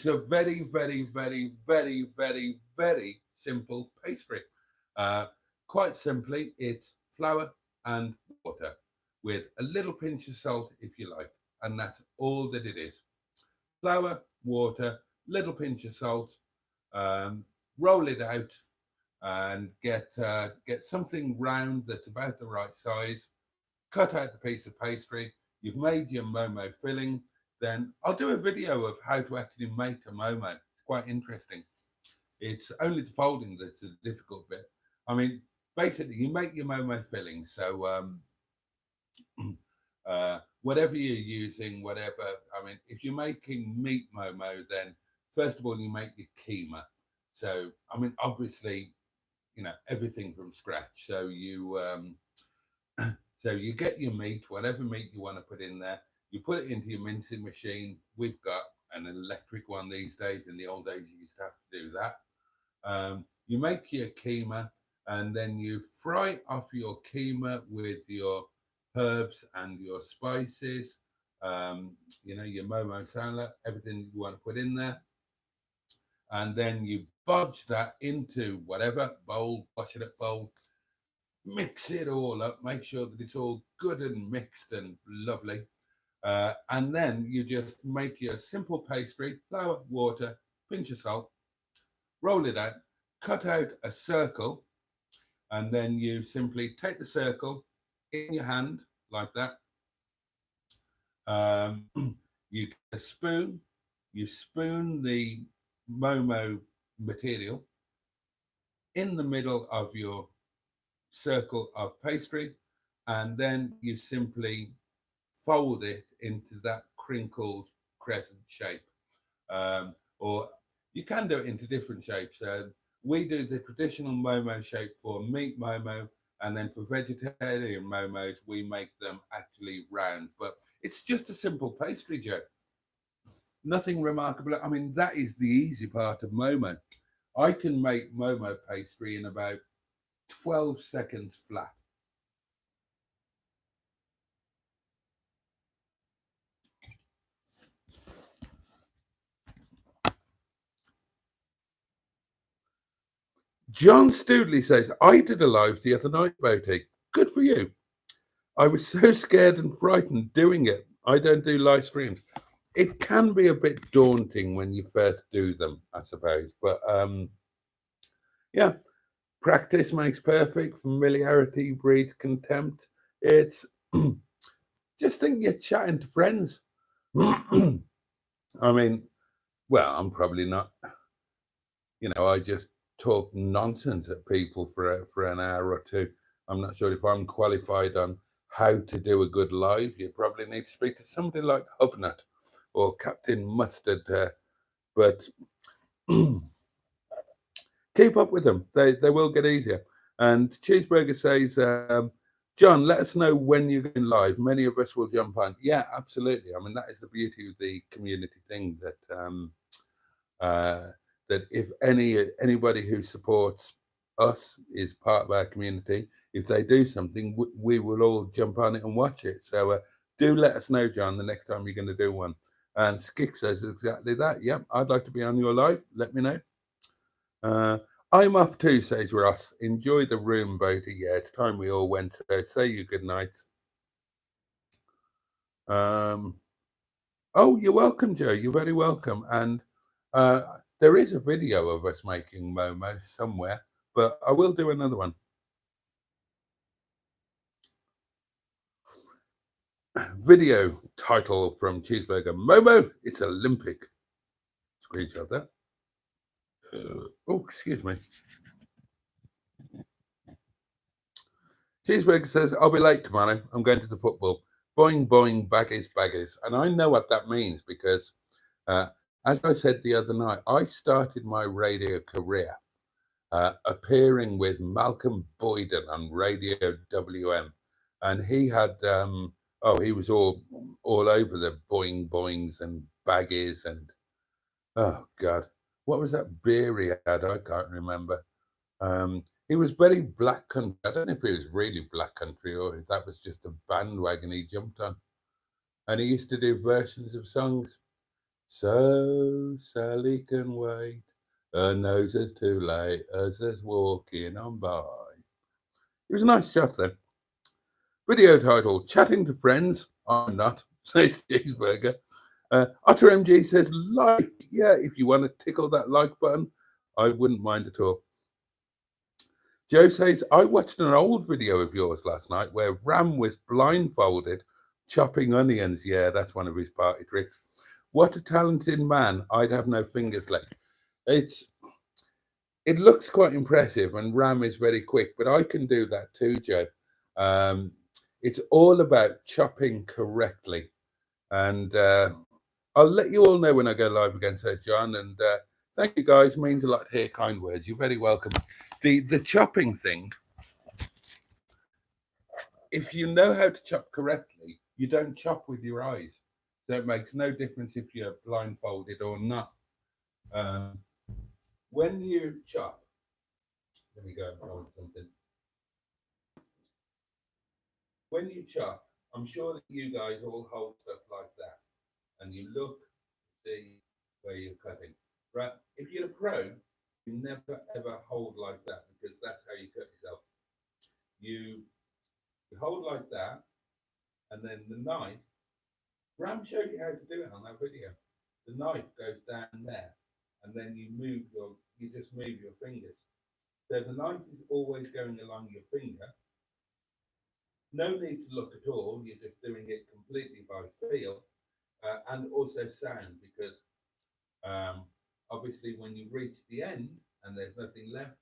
a very, very, very, very, very, very simple pastry. Quite simply, it's flour and water with a little pinch of salt if you like. And that's all that it is. Flour, water, little pinch of salt, roll it out and get something round that's about the right size. Cut out the piece of pastry. You've made your Momo filling. Then I'll do a video of how to actually make a Momo. It's quite interesting. It's only the folding that's the difficult bit. I mean, basically, you make your Momo filling. So whatever you're using, whatever. I mean, if you're making meat Momo, then first of all, you make your keema. So, I mean, obviously, you know, everything from scratch. So you get your meat, whatever meat you want to put in there. You put it into your mincing machine. We've got an electric one these days. In the old days, you used to have to do that. You make your keema, and then you fry off your keema with your herbs and your spices. You know, your Momo salad, everything you want to put in there. and then you bodge that into whatever bowl, wash it up bowl, mix it all up, make sure that it's all good and mixed and lovely. And then you just make your simple pastry, flour, water, pinch of salt, roll it out, cut out a circle, and then you simply take the circle in your hand like that. You get a spoon, you spoon the Momo material in the middle of your circle of pastry, and then you simply fold it into that crinkled crescent shape. Or you can do it into different shapes. We do the traditional Momo shape for meat Momo, and then for vegetarian Momos, we make them actually round. But it's just a simple pastry, Joe. Nothing remarkable. I mean, that is the easy part of Momo. I can make Momo pastry in about 12 seconds flat. John Studley says, I did a live the other night, Boaty. Good for you. I was so scared and frightened doing it. I don't do live streams. It can be a bit daunting when you first do them, I suppose. But yeah, practice makes perfect. Familiarity breeds contempt. It's just think you're chatting to friends. I mean, well, I'm probably not. I just talk nonsense at people for an hour or two. I'm not sure if I'm qualified on how to do a good live. You probably need to speak to somebody like Hubnut or Captain Mustard. But keep up with them. They will get easier. And Cheeseburger says, John, let us know when you're going live. Many of us will jump on. Yeah, absolutely. I mean, that is the beauty of the community thing, that if anybody who supports us is part of our community, if they do something, we will all jump on it and watch it. So do let us know, John, the next time you're going to do one. And Skick says exactly that. Yep, I'd like to be on your live. Let me know. I'm off too, says Ross. Enjoy the room, Boaty. Yeah, it's time we all went. So say you good night. Oh, you're welcome, Joe. You're very welcome. And there is a video of us making Momo somewhere, but I will do another one. Video title from Cheeseburger: Momo, it's Olympic. Screenshot that. Oh, excuse me. Cheeseburger says, I'll be late tomorrow. I'm going to the football. Boing, boing, baggies, baggies. And I know what that means because, as I said the other night, I started my radio career appearing with Malcolm Boyden on Radio WM. And he had, he was all over the boing, boings and baggies and, oh, God. What was that beer he had? I can't remember. He was very black country. I don't know if he was really black country or if that was just a bandwagon he jumped on. And he used to do versions of songs. So Sally can wait. Her nose is too late as there's walking on by. It was a nice chap then. Video title, Chatting to Friends. I'm not, says Cheeseburger. Otter MG says, like. Yeah, if you want to tickle that like button, I wouldn't mind at all. Joe says, I watched an old video of yours last night where Ram was blindfolded chopping onions. Yeah, that's one of his party tricks. What a talented man. I'd have no fingers left. It looks quite impressive and Ram is very quick, but I can do that too, Joe. It's all about chopping correctly. And I'll let you all know when I go live again, says John. And thank you, guys. Means a lot to hear kind words. You're very welcome. The chopping thing, if you know how to chop correctly, you don't chop with your eyes. So it makes no difference if you're blindfolded or not. When you chop, let me go and hold something. When you chop, I'm sure that you guys all hold stuff like that. And you look, see where you're cutting. Right? If you're a pro, you never ever hold like that, because that's how you cut yourself. You hold like that, and then the knife, Ram showed you how to do it on that video. The knife goes down there, and then you just move your fingers. So the knife is always going along your finger. No need to look at all. You're just doing it completely by feel, and also sound, because obviously when you reach the end and there's nothing left,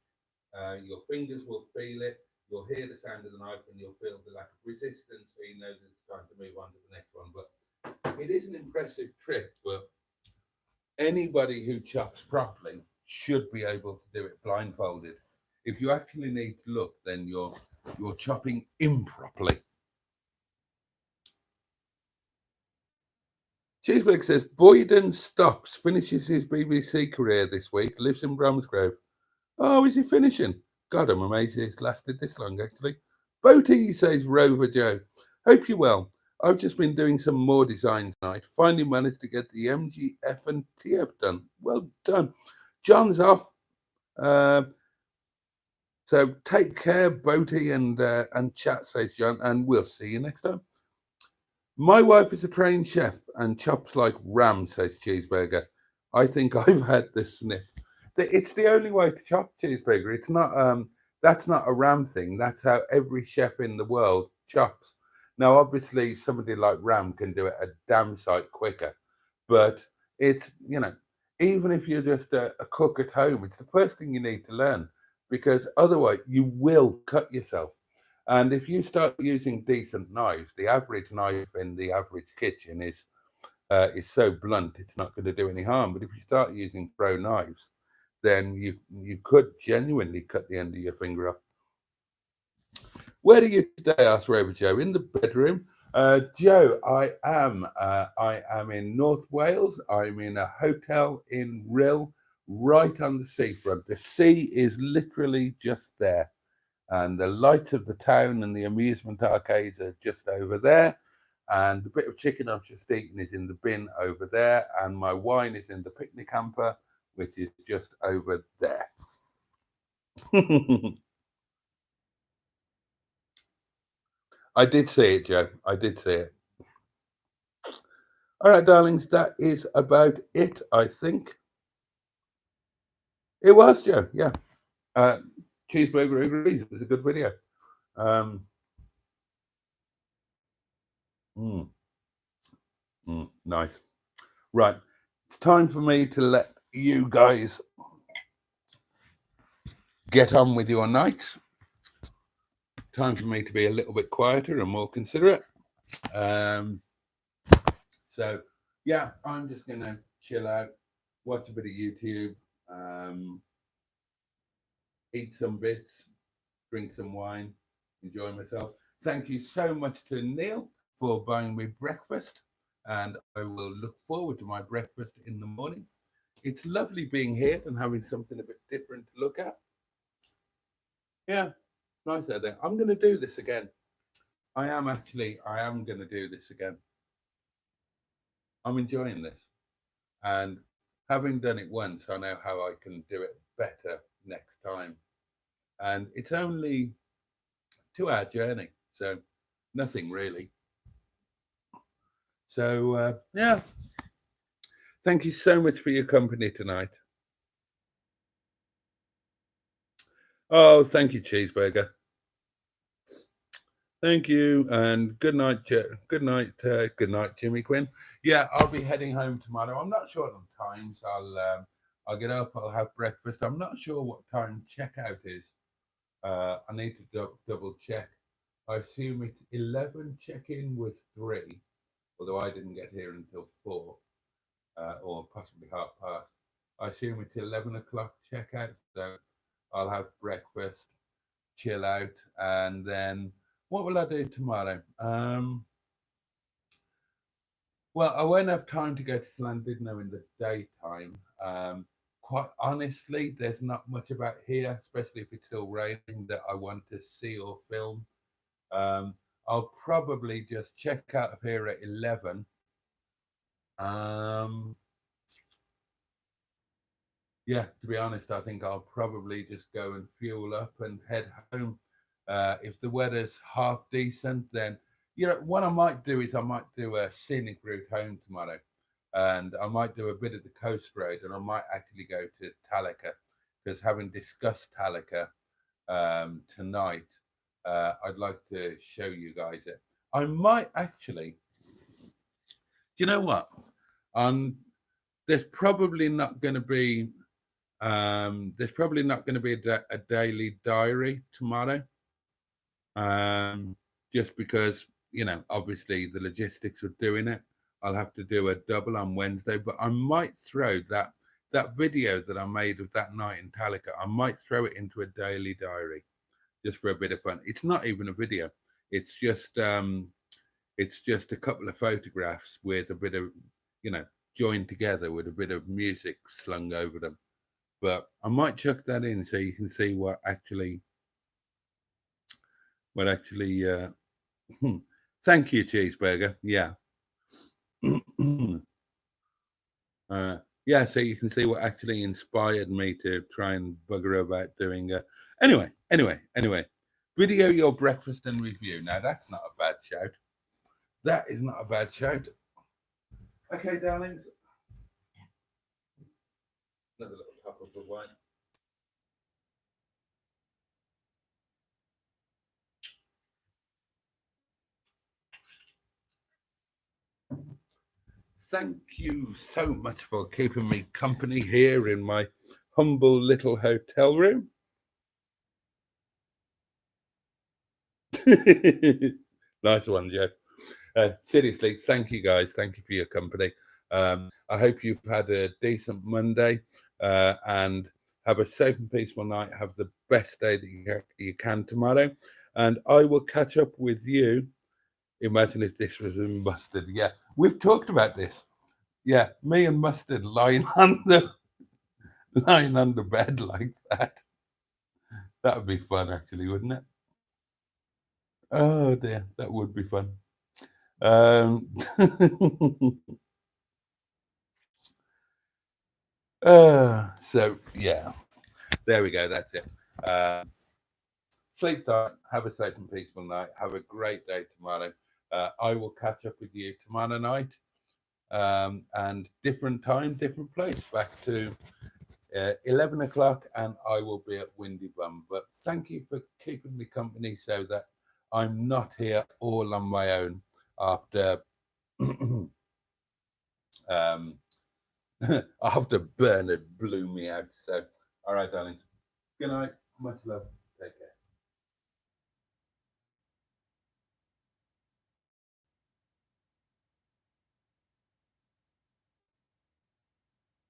your fingers will feel it. You'll hear the sound of the knife, and you'll feel the lack of resistance, so you know that it's time to move on to the next one. But it is an impressive trick, but anybody who chops properly should be able to do it blindfolded. If you actually need to look, then you're chopping improperly. Cheeseburg says Boyden stops, finishes his BBC career this week, lives in Bromsgrove. Oh, is he finishing? God, I'm amazed it's lasted this long, actually. Boaty, says Rover Joe. Hope you're well. I've just been doing some more design tonight. Finally managed to get the MGF and TF done. Well done. John's off. So take care, Boaty, and chat, says John, and we'll see you next time. My wife is a trained chef and chops like ram, says Cheeseburger. I think I've had this sniff. It's the only way to chop, Cheeseburger. It's not that's not a ram thing. That's how every chef in the world chops. Now, obviously, somebody like Ram can do it a damn sight quicker, but it's, even if you're just a cook at home, it's the first thing you need to learn, because otherwise you will cut yourself. And if you start using decent knives, the average knife in the average kitchen is so blunt, it's not going to do any harm. But if you start using pro knives, then you could genuinely cut the end of your finger off. Where are you today? Asked Rover Joe. In the bedroom. Joe, I am in North Wales. I'm in a hotel in Rhyl, right on the seafront. The sea is literally just there, and the lights of the town and the amusement arcades are just over there. And the bit of chicken I've just eaten is in the bin over there, and my wine is in the picnic hamper, which is just over there. I did see it, Joe. I did see it. All right, darlings, that is about it, I think. It was, Joe, yeah. Cheeseburger agrees. It was a good video. Nice. Right. It's time for me to let you guys get on with your nights. Time for me to be a little bit quieter and more considerate. So, yeah, I'm just going to chill out, watch a bit of YouTube, eat some bits, drink some wine, enjoy myself. Thank you so much to Neil for buying me breakfast, and I will look forward to my breakfast in the morning. It's lovely being here and having something a bit different to look at. Yeah, nice out there. I'm going to do this again. I am going to do this again. I'm enjoying this. And having done it once, I know how I can do it better next time. And it's only a 2-hour journey, so nothing really. So, yeah. Thank you so much for your company tonight. Oh, thank you, Cheeseburger. Thank you, and good night, good night, Jimmy Quinn. Yeah, I'll be heading home tomorrow. I'm not sure on times. I'll get up. I'll have breakfast. I'm not sure what time checkout is. I need to double check. I assume it's 11. Check-in was 3, although I didn't get here until 4, or possibly past. I assume it's 11 o'clock checkout. So I'll have breakfast, chill out, and then. What will I do tomorrow? Well, I won't have time to go to Llandudno in the daytime. Quite honestly, there's not much about here, especially if it's still raining, that I want to see or film. I'll probably just check out of here at 11. yeah, to be honest, I think I'll probably just go and fuel up and head home. If the weather's half decent, then what I might do is I might do a scenic route home tomorrow, and I might do a bit of the coast road, and I might actually go to Talika because having discussed Talika tonight, I'd like to show you guys it. I might actually. Do you know what? There's probably not going to be a daily diary tomorrow, just because obviously the logistics of doing it. I'll have to do a double on Wednesday, but I might throw that video that I made of that night in Talika. I might throw it into a daily diary just for a bit of fun. It's not even a video. It's just a couple of photographs with a bit of joined together with a bit of music slung over them. But I might chuck that in so you can see what actually thank you, Cheeseburger. Yeah. Yeah, so you can see what actually inspired me to try and bugger about doing anyway, video your breakfast and review. Now that's not a bad shout. That is not a bad shout. Okay, darlings. Another little cup of the wine. Thank you so much for keeping me company here in my humble little hotel room. Nice one, Joe. Seriously, thank you guys. Thank you for your company. I hope you've had a decent Monday and have a safe and peaceful night. Have the best day that you can tomorrow. And I will catch up with you. Imagine if this was in Mustard. Yeah, we've talked about this. Yeah, me and Mustard lying on the bed like that. That would be fun, actually, wouldn't it? Oh dear, that would be fun. So yeah, there we go. That's it. Sleep tight. Have a safe and peaceful night. Have a great day tomorrow. I will catch up with you tomorrow night, and different time, different place. Back to 11 o'clock, and I will be at Windy Bum. But thank you for keeping me company so that I'm not here all on my own after after Bernard blew me out. So, all right, darling. Good night. Much love. Take care.